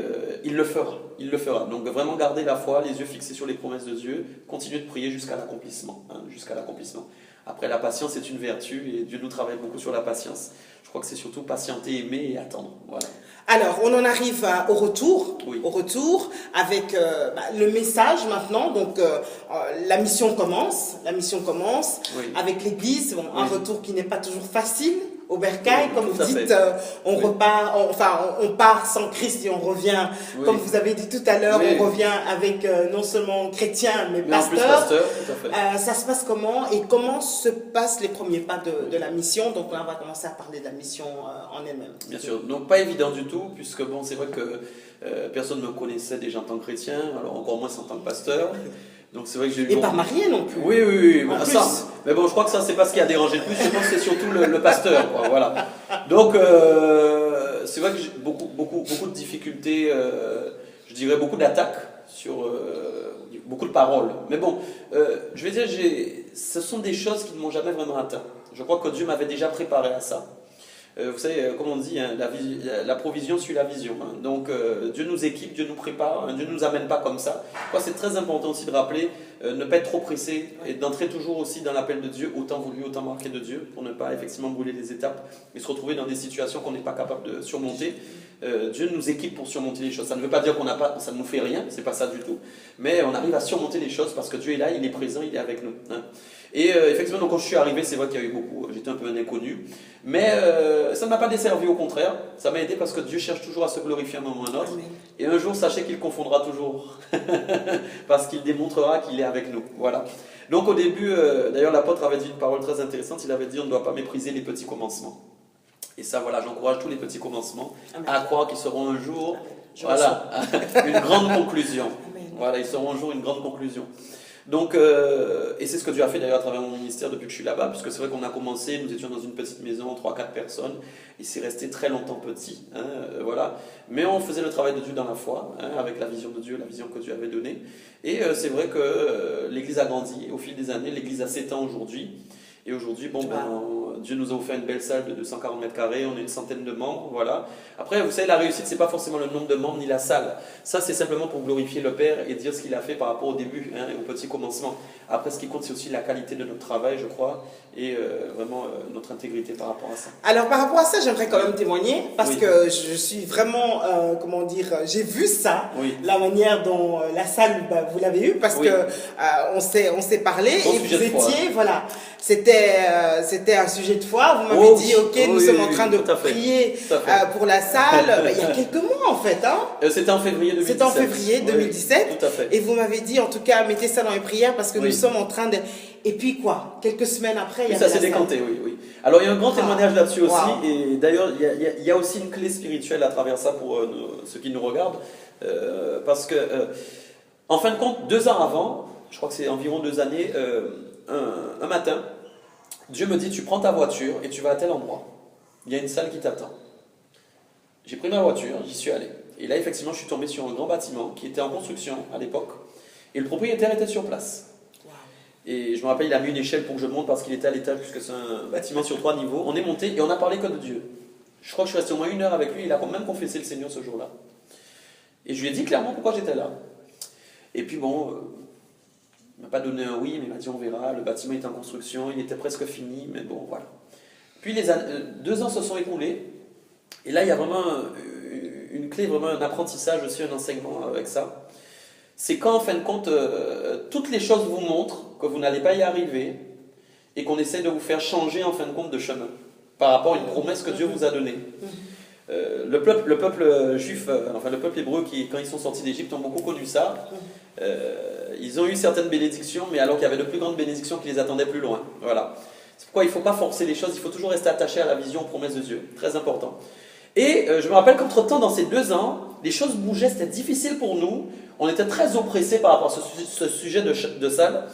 Speaker 2: il le fera, il le fera. Donc vraiment garder la foi, les yeux fixés sur les promesses de Dieu, continuer de prier jusqu'à l'accomplissement. Jusqu'à l'accomplissement. Après la patience est une vertu et Dieu nous travaille beaucoup sur la patience. Je crois que c'est surtout patienter, aimer et attendre. Voilà.
Speaker 1: Alors, on en arrive au retour,
Speaker 2: Oui.
Speaker 1: au retour avec le message maintenant. Donc, la mission commence
Speaker 2: Oui.
Speaker 1: avec l'Église. Bon, un
Speaker 2: Oui.
Speaker 1: retour qui n'est pas toujours facile au bercail,
Speaker 2: Oui,
Speaker 1: comme
Speaker 2: tout
Speaker 1: vous
Speaker 2: à
Speaker 1: dites.
Speaker 2: fait.
Speaker 1: On
Speaker 2: Oui.
Speaker 1: repart, on part sans Christ et on revient,
Speaker 2: Oui.
Speaker 1: comme vous avez dit tout à l'heure,
Speaker 2: Oui.
Speaker 1: on revient avec non seulement chrétien mais
Speaker 2: Mais en plus
Speaker 1: pasteur.
Speaker 2: pasteur, tout à fait.
Speaker 1: Ça se passe comment et comment se passent les premiers pas de la mission? Donc là, on va commencer à parler de la mission en elle-même.
Speaker 2: Bien sûr, donc pas évident du tout, puisque bon, c'est vrai que personne ne me connaissait déjà en tant que chrétien, alors encore moins en tant que pasteur. Donc c'est vrai que j'ai eu.
Speaker 1: Et pas marié non plus.
Speaker 2: Oui, oui, oui.
Speaker 1: En
Speaker 2: Mais,
Speaker 1: plus.
Speaker 2: ça, mais bon, je crois que ça, c'est pas ce qui a dérangé le plus, je pense que c'est surtout le pasteur, quoi, voilà. Donc c'est vrai que j'ai beaucoup de difficultés, je dirais beaucoup d'attaques sur beaucoup de paroles. Mais bon, je vais dire, ce sont des choses qui ne m'ont jamais vraiment atteint. Je crois que Dieu m'avait déjà préparé à ça. Vous savez, comme on dit, hein, la provision suit la vision. Hein. Donc Dieu nous équipe, Dieu nous prépare, hein, Dieu ne nous amène pas comme ça. Je crois que c'est très important aussi de rappeler, ne pas être trop pressé et d'entrer toujours aussi dans l'appel de Dieu, autant voulu, autant marqué de Dieu, pour ne pas effectivement brûler les étapes et se retrouver dans des situations qu'on n'est pas capable de surmonter. Dieu nous équipe pour surmonter les choses. Ça ne veut pas dire ça ne nous fait rien, c'est pas ça du tout. Mais on arrive à surmonter les choses parce que Dieu est là, il est présent, il est avec nous. Hein. Et effectivement, donc, quand je suis arrivé, c'est vrai qu'il y a eu beaucoup, j'étais un peu un inconnu, mais ça ne m'a pas desservi, au contraire, ça m'a aidé parce que Dieu cherche toujours à se glorifier à un moment ou à un autre, et un jour, sachez qu'il confondra toujours, parce qu'il démontrera qu'il est avec nous, voilà. Donc au début, d'ailleurs l'apôtre avait dit une parole très intéressante, il avait dit on ne doit pas mépriser les petits commencements. Et ça, voilà, j'encourage tous les petits commencements à croire qu'ils seront un jour, voilà, une grande conclusion. Voilà, ils seront un jour une grande conclusion. Donc, et c'est ce que Dieu a fait d'ailleurs à travers mon ministère depuis que je suis là-bas, puisque c'est vrai qu'on a commencé, nous étions dans une petite maison, 3-4 personnes, et c'est resté très longtemps petit, hein, voilà. Mais on faisait le travail de Dieu dans la foi, hein, avec la vision de Dieu, la vision que Dieu avait donnée. Et c'est vrai que l'Église a grandi au fil des années, l'Église a 7 ans aujourd'hui. Et aujourd'hui, bon, Dieu nous a offert une belle salle de 240 mètres carrés, on est une centaine de membres, voilà. Après, vous savez, la réussite, c'est pas forcément le nombre de membres ni la salle. Ça, c'est simplement pour glorifier le Père et dire ce qu'il a fait par rapport au début, hein, et au petit commencement. Après, ce qui compte, c'est aussi la qualité de notre travail, je crois, et vraiment notre intégrité par rapport à ça.
Speaker 1: Alors, par rapport à ça, j'aimerais quand même témoigner, parce que je suis vraiment, comment dire, j'ai vu ça, la manière dont la salle, vous l'avez eue, parce que on s'est parlé, et vous étiez, voilà, c'était un sujet de foi, vous m'avez dit, ok, nous sommes en train de prier pour la salle, il y a quelques mois en fait, hein.
Speaker 2: C'était en février 2017.
Speaker 1: C'était en février 2017,
Speaker 2: tout à fait.
Speaker 1: Et vous m'avez dit, en tout cas, mettez ça dans les prières, parce que nous sommes en train de... Et puis quoi, quelques semaines après, il y a
Speaker 2: ça s'est décanté, oui. Alors il y a un grand témoignage là-dessus aussi, et d'ailleurs il y a aussi une clé spirituelle à travers ça pour ceux qui nous regardent, parce que en fin de compte, 2 ans avant, je crois que c'est environ 2 années, un matin, Dieu me dit tu prends ta voiture et tu vas à tel endroit, il y a une salle qui t'attend. J'ai pris ma voiture, j'y suis allé, et là effectivement je suis tombé sur un grand bâtiment qui était en construction à l'époque, et le propriétaire était sur place. Et je me rappelle, il a mis une échelle pour que je monte parce qu'il était à l'étage, puisque c'est un bâtiment sur 3 niveaux. On est monté et on a parlé que de Dieu. Je crois que je suis resté au moins 1 heure avec lui, il a quand même confessé le Seigneur ce jour-là. Et je lui ai dit clairement pourquoi j'étais là. Et puis bon, Il ne m'a pas donné un oui, mais il m'a dit on verra. Le bâtiment est en construction, il était presque fini, mais bon, voilà. Puis 2 ans se sont écoulés. Et là, il y a vraiment une clé, vraiment un apprentissage aussi, un enseignement avec ça. C'est quand, en fin de compte, toutes les choses vous montrent que vous n'allez pas y arriver et qu'on essaie de vous faire changer, en fin de compte, de chemin par rapport à une promesse que Dieu vous a donnée. Le peuple juif, enfin le peuple hébreu, quand ils sont sortis d'Égypte, ont beaucoup connu ça. Ils ont eu certaines bénédictions, mais alors qu'il y avait de plus grandes bénédictions qui les attendaient plus loin. Voilà. C'est pourquoi il ne faut pas forcer les choses, il faut toujours rester attaché à la vision, aux promesses de Dieu. Très important. Et je me rappelle qu'entre-temps, dans ces 2 ans, les choses bougeaient, c'était difficile pour nous. On était très oppressés par rapport à ce sujet de salle,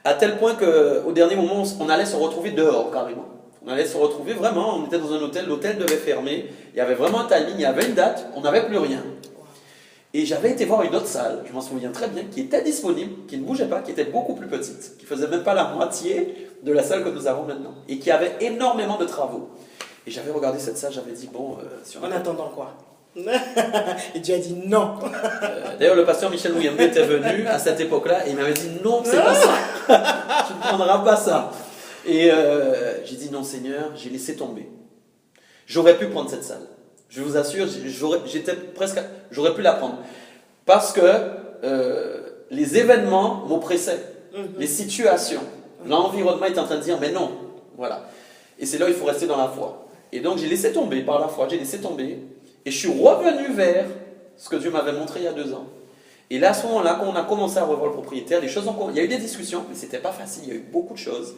Speaker 2: à tel point qu'au dernier moment, on allait se retrouver dehors, carrément. On allait se retrouver vraiment, on était dans un hôtel, l'hôtel devait fermer, il y avait vraiment un timing, il y avait une date, on n'avait plus rien. Et j'avais été voir une autre salle, je m'en souviens très bien, qui était disponible, qui ne bougeait pas, qui était beaucoup plus petite, qui faisait même pas la moitié de la salle que nous avons maintenant, et qui avait énormément de travaux. Et j'avais regardé cette salle, j'avais dit, bon... si
Speaker 1: en attendant quoi? Et Dieu a dit non.
Speaker 2: D'ailleurs, le pasteur Michel Mouyembe était venu à cette époque-là, et il m'avait dit, non, c'est pas ça, tu ne prendras pas ça. Et j'ai dit, non Seigneur, j'ai laissé tomber. J'aurais pu prendre cette salle. Je vous assure, j'aurais pu la prendre. Parce que les événements m'oppressaient, les situations, l'environnement est en train de dire, mais non, voilà. Et c'est là où il faut rester dans la foi. Et donc j'ai laissé tomber, par la foi, j'ai laissé tomber, et je suis revenu vers ce que Dieu m'avait montré il y a 2 ans. Et là, à ce moment-là, quand on a commencé à revoir le propriétaire, il y a eu des discussions, mais c'était pas facile, il y a eu beaucoup de choses.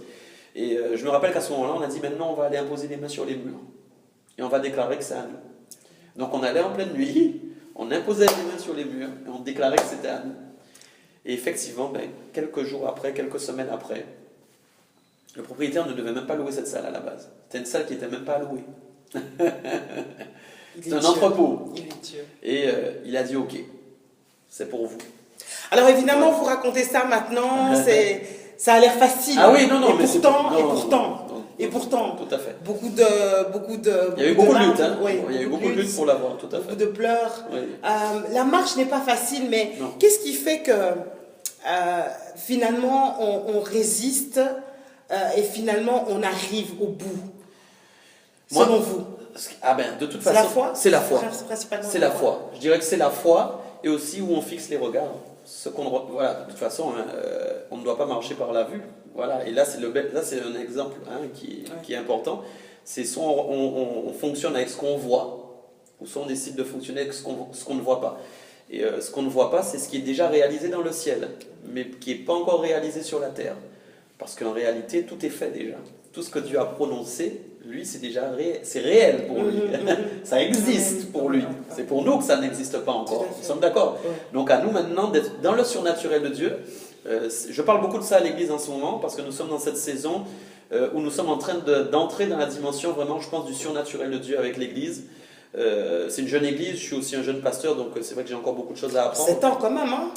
Speaker 2: Et je me rappelle qu'à ce moment-là, on a dit, maintenant on va aller imposer les mains sur les murs. Et on va déclarer que c'est à nous. Donc on allait en pleine nuit, on imposait les mains sur les murs, et on déclarait que c'était à nous. Et effectivement, quelques jours après, quelques semaines après, le propriétaire ne devait même pas louer cette salle à la base. C'était une salle qui n'était même pas louée. C'est un entrepôt.
Speaker 1: Il est Dieu.
Speaker 2: Et il a dit, ok, c'est pour vous.
Speaker 1: Alors évidemment, vous racontez ça maintenant, ça a l'air facile.
Speaker 2: Ah oui, non,
Speaker 1: et
Speaker 2: mais
Speaker 1: pourtant,
Speaker 2: tout à fait.
Speaker 1: Beaucoup de.
Speaker 2: Il y a eu beaucoup de luttes, hein.
Speaker 1: Oui,
Speaker 2: il y a eu beaucoup de luttes pour l'avoir, tout à fait.
Speaker 1: Beaucoup de pleurs.
Speaker 2: Oui.
Speaker 1: La marche n'est pas facile, mais qu'est-ce qui fait que finalement on résiste et finalement on arrive au bout, selon vous?
Speaker 2: De toute façon, c'est la foi.
Speaker 1: Principalement.
Speaker 2: C'est la foi. Je dirais que c'est la foi et aussi où on fixe les regards. Voilà, de toute façon, on ne doit pas marcher par la vue. Voilà, et là c'est un exemple qui est important. C'est soit on fonctionne avec ce qu'on voit, ou soit on décide de fonctionner avec ce qu'on ne voit pas. Et ce qu'on ne voit pas, c'est ce qui est déjà réalisé dans le ciel, mais qui n'est pas encore réalisé sur la terre. Parce qu'en réalité, tout est fait déjà. Tout ce que Dieu a prononcé, lui, c'est réel pour lui. Ça existe pour lui. C'est pour nous que ça n'existe pas encore. Nous sommes d'accord. Donc à nous maintenant d'être dans le surnaturel de Dieu. Je parle beaucoup de ça à l'église en ce moment parce que nous sommes dans cette saison où nous sommes en train d'entrer dans la dimension vraiment, je pense, du surnaturel de Dieu avec l'église. C'est une jeune église, je suis aussi un jeune pasteur, donc c'est vrai que j'ai encore beaucoup de choses à apprendre.
Speaker 1: 7 ans quand même, hein?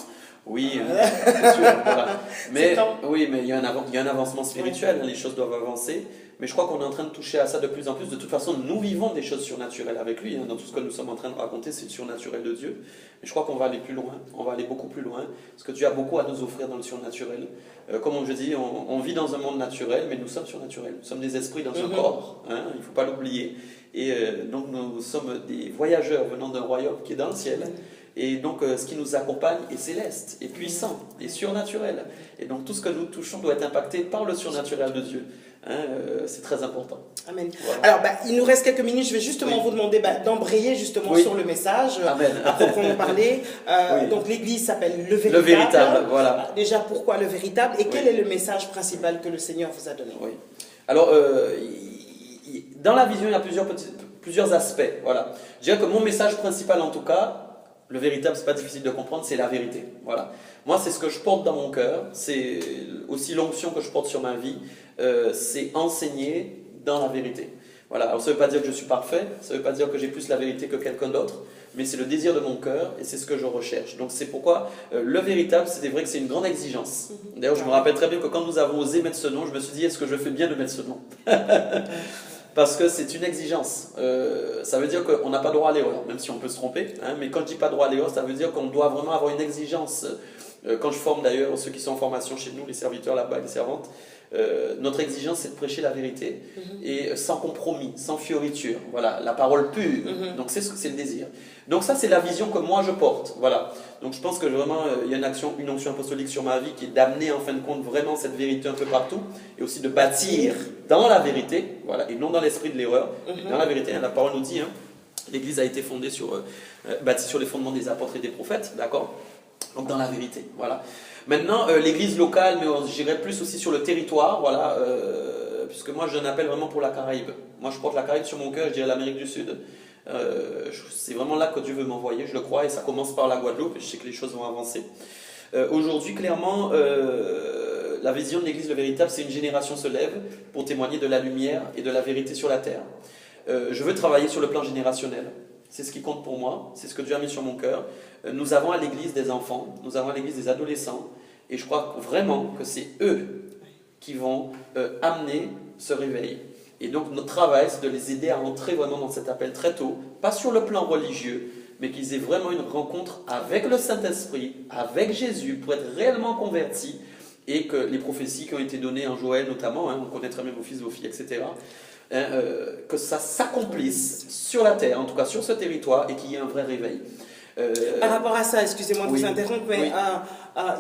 Speaker 2: Oui, c'est sûr. Voilà. Mais il y a un avancement spirituel, les choses doivent avancer. Mais je crois qu'on est en train de toucher à ça de plus en plus. De toute façon, nous vivons des choses surnaturelles avec lui. Dans tout ce que nous sommes en train de raconter, c'est le surnaturel de Dieu. Mais je crois qu'on va aller plus loin. On va aller beaucoup plus loin. Parce que Dieu a beaucoup à nous offrir dans le surnaturel. Comme je dis, on vit dans un monde naturel, mais nous sommes surnaturels. Nous sommes des esprits dans un corps. Il ne faut pas l'oublier. Et donc, nous sommes des voyageurs venant d'un royaume qui est dans le ciel. Et donc, ce qui nous accompagne est céleste, est puissant, est surnaturel. Et donc, tout ce que nous touchons doit être impacté par le surnaturel de Dieu. C'est très important.
Speaker 1: Amen. Voilà. Alors, il nous reste quelques minutes. Je vais justement vous demander d'embrayer justement sur le message, à proprement parler. Donc, l'église s'appelle Le Véritable.
Speaker 2: Le Véritable, voilà.
Speaker 1: Déjà, pourquoi Le Véritable? Et quel est le message principal que le Seigneur vous a donné?
Speaker 2: Alors, dans la vision, il y a plusieurs aspects. Voilà. Je dirais que mon message principal, en tout cas, le véritable, c'est pas difficile de comprendre, c'est la vérité. Voilà. Moi, c'est ce que je porte dans mon cœur, c'est aussi l'onction que je porte sur ma vie, c'est enseigner dans la vérité. Voilà. Alors, ça ne veut pas dire que je suis parfait, ça ne veut pas dire que j'ai plus la vérité que quelqu'un d'autre, mais c'est le désir de mon cœur et c'est ce que je recherche. Donc, c'est pourquoi le véritable, c'est vrai que c'est une grande exigence. D'ailleurs, je me rappelle très bien que quand nous avons osé mettre ce nom, je me suis dit, est-ce que je fais bien de mettre ce nom? Parce que c'est une exigence. Ça veut dire qu'on n'a pas droit à l'erreur, même si on peut se tromper. Mais quand je dis pas droit à l'erreur, ça veut dire qu'on doit vraiment avoir une exigence Quand je forme d'ailleurs ceux qui sont en formation chez nous, les serviteurs là-bas, les servantes, notre exigence c'est de prêcher la vérité et sans compromis, sans fioriture. Voilà, la parole pure. Donc c'est le désir. Donc ça c'est la vision que moi je porte. Voilà. Donc je pense que vraiment il y a une onction apostolique sur ma vie qui est d'amener en fin de compte vraiment cette vérité un peu partout et aussi de bâtir dans la vérité, voilà, et non dans l'esprit de l'erreur, mais dans la vérité. La parole nous dit, l'Église a été fondée bâtie sur les fondements des apôtres et des prophètes, d'accord? Donc dans la vérité, voilà. Maintenant, l'église locale, mais j'irai plus aussi sur le territoire, voilà, puisque moi je n'appelle vraiment pour la Caraïbe. Moi je porte la Caraïbe sur mon cœur, je dirais l'Amérique du Sud. C'est vraiment là que Dieu veut m'envoyer, je le crois, et ça commence par la Guadeloupe, et je sais que les choses vont avancer. Aujourd'hui, clairement, la vision de l'église, le véritable, c'est une génération se lève pour témoigner de la lumière et de la vérité sur la terre. Je veux travailler sur le plan générationnel. C'est ce qui compte pour moi, c'est ce que Dieu a mis sur mon cœur. Nous avons à l'église des enfants, nous avons à l'église des adolescents, et je crois vraiment que c'est eux qui vont amener ce réveil. Et donc notre travail, c'est de les aider à entrer vraiment dans cet appel très tôt, pas sur le plan religieux, mais qu'ils aient vraiment une rencontre avec le Saint-Esprit, avec Jésus, pour être réellement convertis, et que les prophéties qui ont été données en Joël notamment, on connaîtrait même vos fils, vos filles, etc., que ça s'accomplisse sur la terre, en tout cas sur ce territoire, et qu'il y ait un vrai réveil.
Speaker 1: Par rapport à ça, excusez-moi de vous interrompre, mais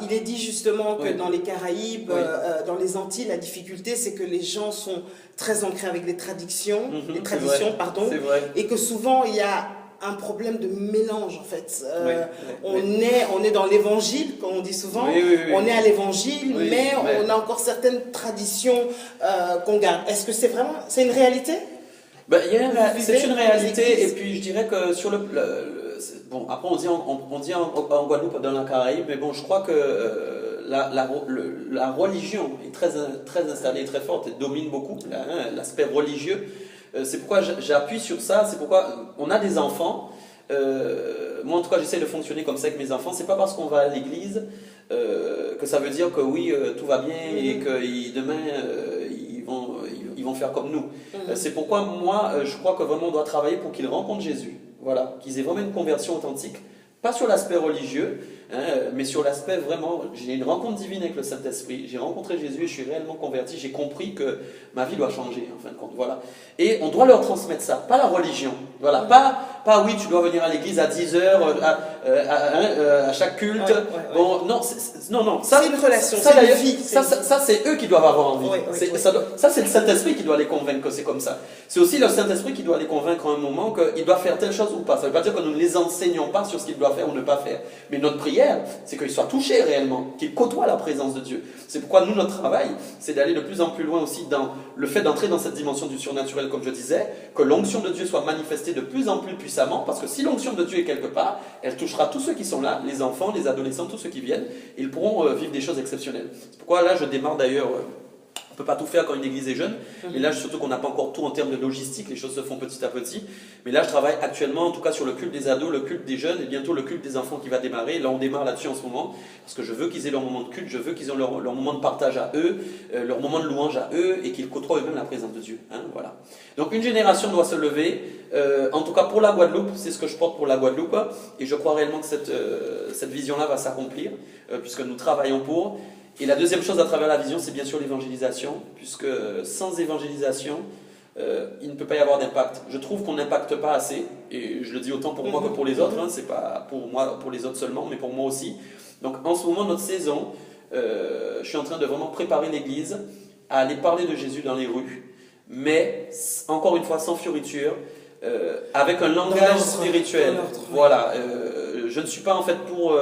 Speaker 1: il est dit justement que dans les Caraïbes, dans les Antilles, la difficulté c'est que les gens sont très ancrés avec les traditions, et que souvent il y a un problème de mélange en fait. On est dans l'évangile, comme on dit souvent, on est à l'évangile, mais on a encore certaines traditions qu'on garde. Est-ce que c'est une réalité?
Speaker 2: C'est une réalité, et puis je dirais que sur bon, après on dit en Guadeloupe, dans la Caraïbe, mais bon, je crois que la religion est très installée, très forte, et domine beaucoup, l'aspect religieux. C'est pourquoi j'appuie sur ça, c'est pourquoi on a des enfants. Moi en tout cas j'essaie de fonctionner comme ça avec mes enfants. C'est pas parce qu'on va à l'église que ça veut dire que oui, tout va bien et que demain ils vont faire comme nous. C'est pourquoi moi je crois que vraiment on doit travailler pour qu'ils rencontrent Jésus. Voilà, qu'ils aient vraiment une conversion authentique, pas sur l'aspect religieux, mais sur l'aspect vraiment, j'ai une rencontre divine avec le Saint-Esprit, j'ai rencontré Jésus et je suis réellement converti, j'ai compris que ma vie doit changer en fin de compte, voilà. Et on doit leur transmettre ça, pas la religion, voilà, pas oui, tu dois venir à l'église à 10h, à chaque culte, bon, non, ça,
Speaker 1: c'est une relation,
Speaker 2: ça,
Speaker 1: c'est une vie.
Speaker 2: Ça, c'est eux qui doivent avoir envie, ça c'est le Saint-Esprit qui doit les convaincre que c'est comme ça. C'est aussi le Saint-Esprit qui doit les convaincre à un moment qu'ils doivent faire telle chose ou pas. Ça ne veut pas dire que nous ne les enseignons pas sur ce qu'ils doivent faire ou ne pas faire, mais notre prière, c'est qu'ils soient touchés réellement, qu'ils côtoient la présence de Dieu. C'est pourquoi nous, notre travail, c'est d'aller de plus en plus loin aussi dans le fait d'entrer dans cette dimension du surnaturel, comme je disais, que l'onction de Dieu soit manifestée de plus en plus puissamment, parce que si l'onction de Dieu est quelque part, elle touchera tous ceux qui sont là, les enfants, les adolescents, tous ceux qui viennent, et ils pourront vivre des choses exceptionnelles. C'est pourquoi là, je démarre d'ailleurs... On ne peut pas tout faire quand une église est jeune, mais là surtout qu'on n'a pas encore tout en termes de logistique, les choses se font petit à petit. Mais là je travaille actuellement en tout cas sur le culte des ados, le culte des jeunes et bientôt le culte des enfants qui va démarrer. Là on démarre là-dessus en ce moment, parce que je veux qu'ils aient leur moment de culte, je veux qu'ils aient leur moment de partage à eux, leur moment de louange à eux et qu'ils côtoient eux-mêmes la présence de Dieu. Voilà. Donc une génération doit se lever, en tout cas pour la Guadeloupe, c'est ce que je porte pour la Guadeloupe, et je crois réellement que cette vision-là va s'accomplir, puisque nous travaillons pour. Et la deuxième chose à travers la vision, c'est bien sûr l'évangélisation, puisque sans évangélisation, il ne peut pas y avoir d'impact. Je trouve qu'on n'impacte pas assez, et je le dis autant pour moi que pour les autres, c'est pas pour moi, pour les autres seulement, mais pour moi aussi. Donc en ce moment, notre saison, je suis en train de vraiment préparer l'Église à aller parler de Jésus dans les rues, mais encore une fois sans fioriture, avec un langage spirituel. Voilà, je ne suis pas en fait pour...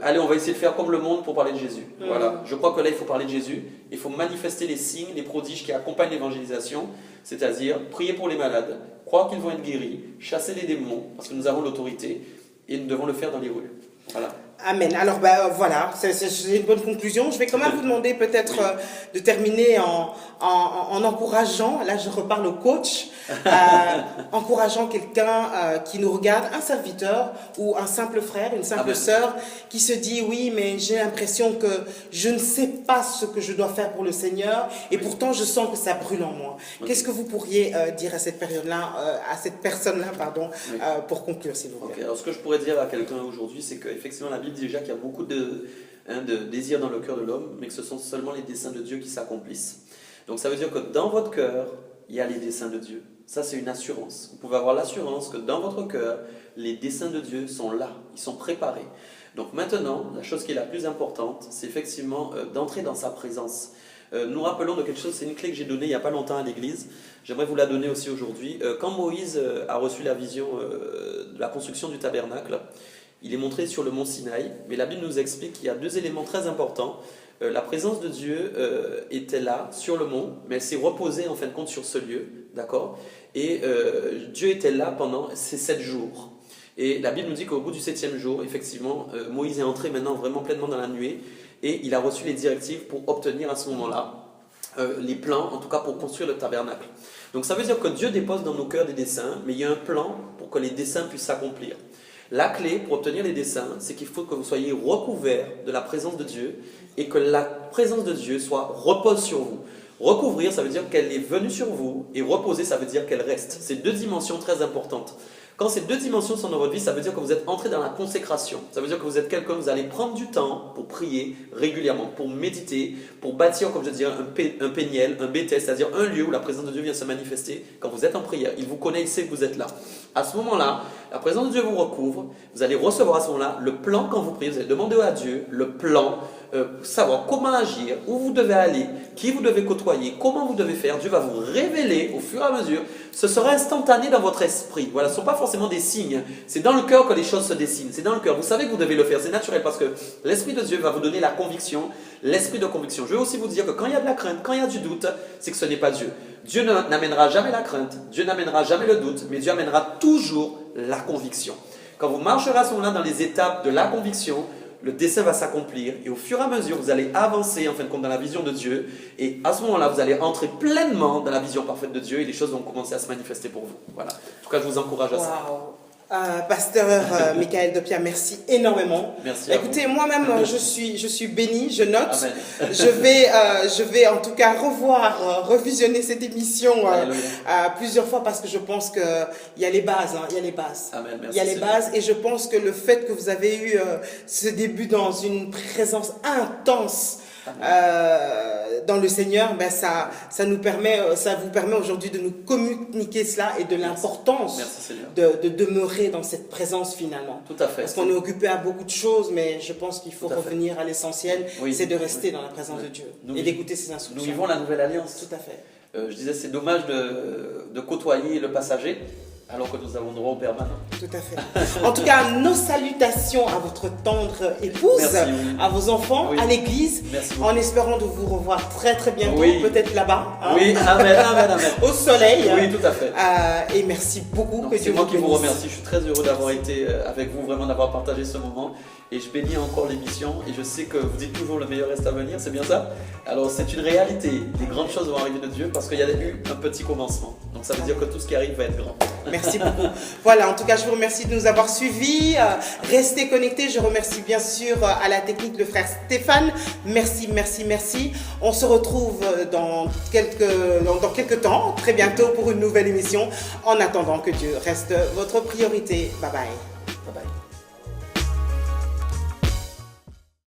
Speaker 2: allez, on va essayer de faire comme le monde pour parler de Jésus. Voilà. Je crois que là, il faut parler de Jésus. Il faut manifester les signes, les prodiges qui accompagnent l'évangélisation, c'est-à-dire prier pour les malades, croire qu'ils vont être guéris, chasser les démons, parce que nous avons l'autorité, et nous devons le faire dans les rues. Voilà.
Speaker 1: Amen. Alors voilà, c'est une bonne conclusion. Je vais quand même vous demander peut-être de terminer en encourageant, là je reparle au coach, encourageant quelqu'un qui nous regarde, un serviteur ou un simple frère, une simple sœur, qui se dit oui mais j'ai l'impression que je ne sais pas ce que je dois faire pour le Seigneur et pourtant je sens que ça brûle en moi. Qu'est-ce que vous pourriez dire à cette période-là, pour conclure s'il vous plaît?
Speaker 2: Alors ce que je pourrais dire à quelqu'un aujourd'hui, c'est qu'effectivement la Bible déjà qu'il y a beaucoup de désirs dans le cœur de l'homme, mais que ce sont seulement les desseins de Dieu qui s'accomplissent. Donc ça veut dire que dans votre cœur, il y a les desseins de Dieu. Ça, c'est une assurance. Vous pouvez avoir l'assurance que dans votre cœur, les desseins de Dieu sont là, ils sont préparés. Donc maintenant, la chose qui est la plus importante, c'est effectivement d'entrer dans sa présence. Nous rappelons de quelque chose, c'est une clé que j'ai donnée il n'y a pas longtemps à l'église. J'aimerais vous la donner aussi aujourd'hui. Quand Moïse a reçu la vision de la construction du tabernacle, il est montré sur le mont Sinaï, mais la Bible nous explique qu'il y a deux éléments très importants. La présence de Dieu était là, sur le mont, mais elle s'est reposée en fin de compte sur ce lieu, d'accord ? Et Dieu était là pendant ces 7 jours. Et la Bible nous dit qu'au bout du 7e jour, effectivement, Moïse est entré maintenant vraiment pleinement dans la nuée, et il a reçu les directives pour obtenir à ce moment-là les plans, en tout cas pour construire le tabernacle. Donc ça veut dire que Dieu dépose dans nos cœurs des desseins, mais il y a un plan pour que les desseins puissent s'accomplir. La clé pour obtenir les desseins, c'est qu'il faut que vous soyez recouverts de la présence de Dieu et que la présence de Dieu repose sur vous. Recouvrir, ça veut dire qu'elle est venue sur vous, et reposer, ça veut dire qu'elle reste. C'est deux dimensions très importantes. Quand ces deux dimensions sont dans votre vie, ça veut dire que vous êtes entré dans la consécration. Ça veut dire que vous êtes quelqu'un, vous allez prendre du temps pour prier régulièrement, pour méditer, pour bâtir, comme je disais, un péniel, un Bethel, c'est-à-dire un lieu où la présence de Dieu vient se manifester. Quand vous êtes en prière, il vous connaît, il sait que vous êtes là. À ce moment-là, la présence de Dieu vous recouvre, vous allez recevoir à ce moment-là le plan quand vous priez, vous allez demander à Dieu le plan, savoir comment agir, où vous devez aller, qui vous devez côtoyer, comment vous devez faire. Dieu va vous révéler au fur et à mesure. Ce sera instantané dans votre esprit. Voilà, ce ne sont pas forcément des signes. C'est dans le cœur que les choses se dessinent. C'est dans le cœur. Vous savez que vous devez le faire. C'est naturel parce que l'Esprit de Dieu va vous donner la conviction, l'esprit de conviction. Je veux aussi vous dire que quand il y a de la crainte, quand il y a du doute, c'est que ce n'est pas Dieu. Dieu n'amènera jamais la crainte, Dieu n'amènera jamais le doute, mais Dieu amènera toujours la conviction. Quand vous marcherez à ce moment-là dans les étapes de la conviction, le dessein va s'accomplir et au fur et à mesure, vous allez avancer en fin de compte dans la vision de Dieu et à ce moment-là, vous allez entrer pleinement dans la vision parfaite de Dieu et les choses vont commencer à se manifester pour vous. Voilà. En tout cas, je vous encourage à ça.
Speaker 1: Pasteur Michael Dopia, merci énormément.
Speaker 2: Merci.
Speaker 1: Écoutez, moi-même, je suis béni, je note.
Speaker 2: Amen.
Speaker 1: Je vais en tout cas revisionner cette émission plusieurs fois parce que je pense qu'il y a les bases. Il y a les bases.
Speaker 2: Amen. Merci,
Speaker 1: il y a les bases et je pense que le fait que vous avez eu ce début dans une présence intense dans le Seigneur, ben ça vous permet aujourd'hui de nous communiquer cela et de l'importance de demeurer dans cette présence finalement.
Speaker 2: Tout à fait.
Speaker 1: Parce qu'on est occupé à beaucoup de choses, mais je pense qu'il faut revenir à l'essentiel, c'est de rester dans la présence de Dieu et d'écouter ses instructions.
Speaker 2: Nous vivons la nouvelle alliance.
Speaker 1: Tout à fait.
Speaker 2: Je disais, c'est dommage de côtoyer le passager, alors que nous avons droit au permanent.
Speaker 1: Tout à fait. En tout cas, nos salutations à votre tendre épouse,
Speaker 2: merci,
Speaker 1: à vos enfants, à l'église, en espérant de vous revoir très très bientôt, peut-être là-bas.
Speaker 2: Hein. Oui, amen.
Speaker 1: Au soleil.
Speaker 2: Oui, tout à fait.
Speaker 1: Et merci beaucoup.
Speaker 2: Donc, c'est moi qui vous remercie. Je suis très heureux d'avoir été avec vous, vraiment d'avoir partagé ce moment. Et je bénis encore l'émission. Et je sais que vous dites toujours le meilleur reste à venir, c'est bien ça? Alors c'est une réalité. Les grandes choses vont arriver de Dieu parce qu'il y a eu un petit commencement. Donc ça veut dire que tout ce qui arrive va être grand.
Speaker 1: Merci beaucoup. Voilà, en tout cas, je vous remercie de nous avoir suivis. Restez connectés. Je remercie bien sûr à la technique le frère Stéphane. Merci. On se retrouve dans quelques temps, très bientôt, pour une nouvelle émission. En attendant que Dieu reste votre priorité. Bye bye.
Speaker 2: Bye bye.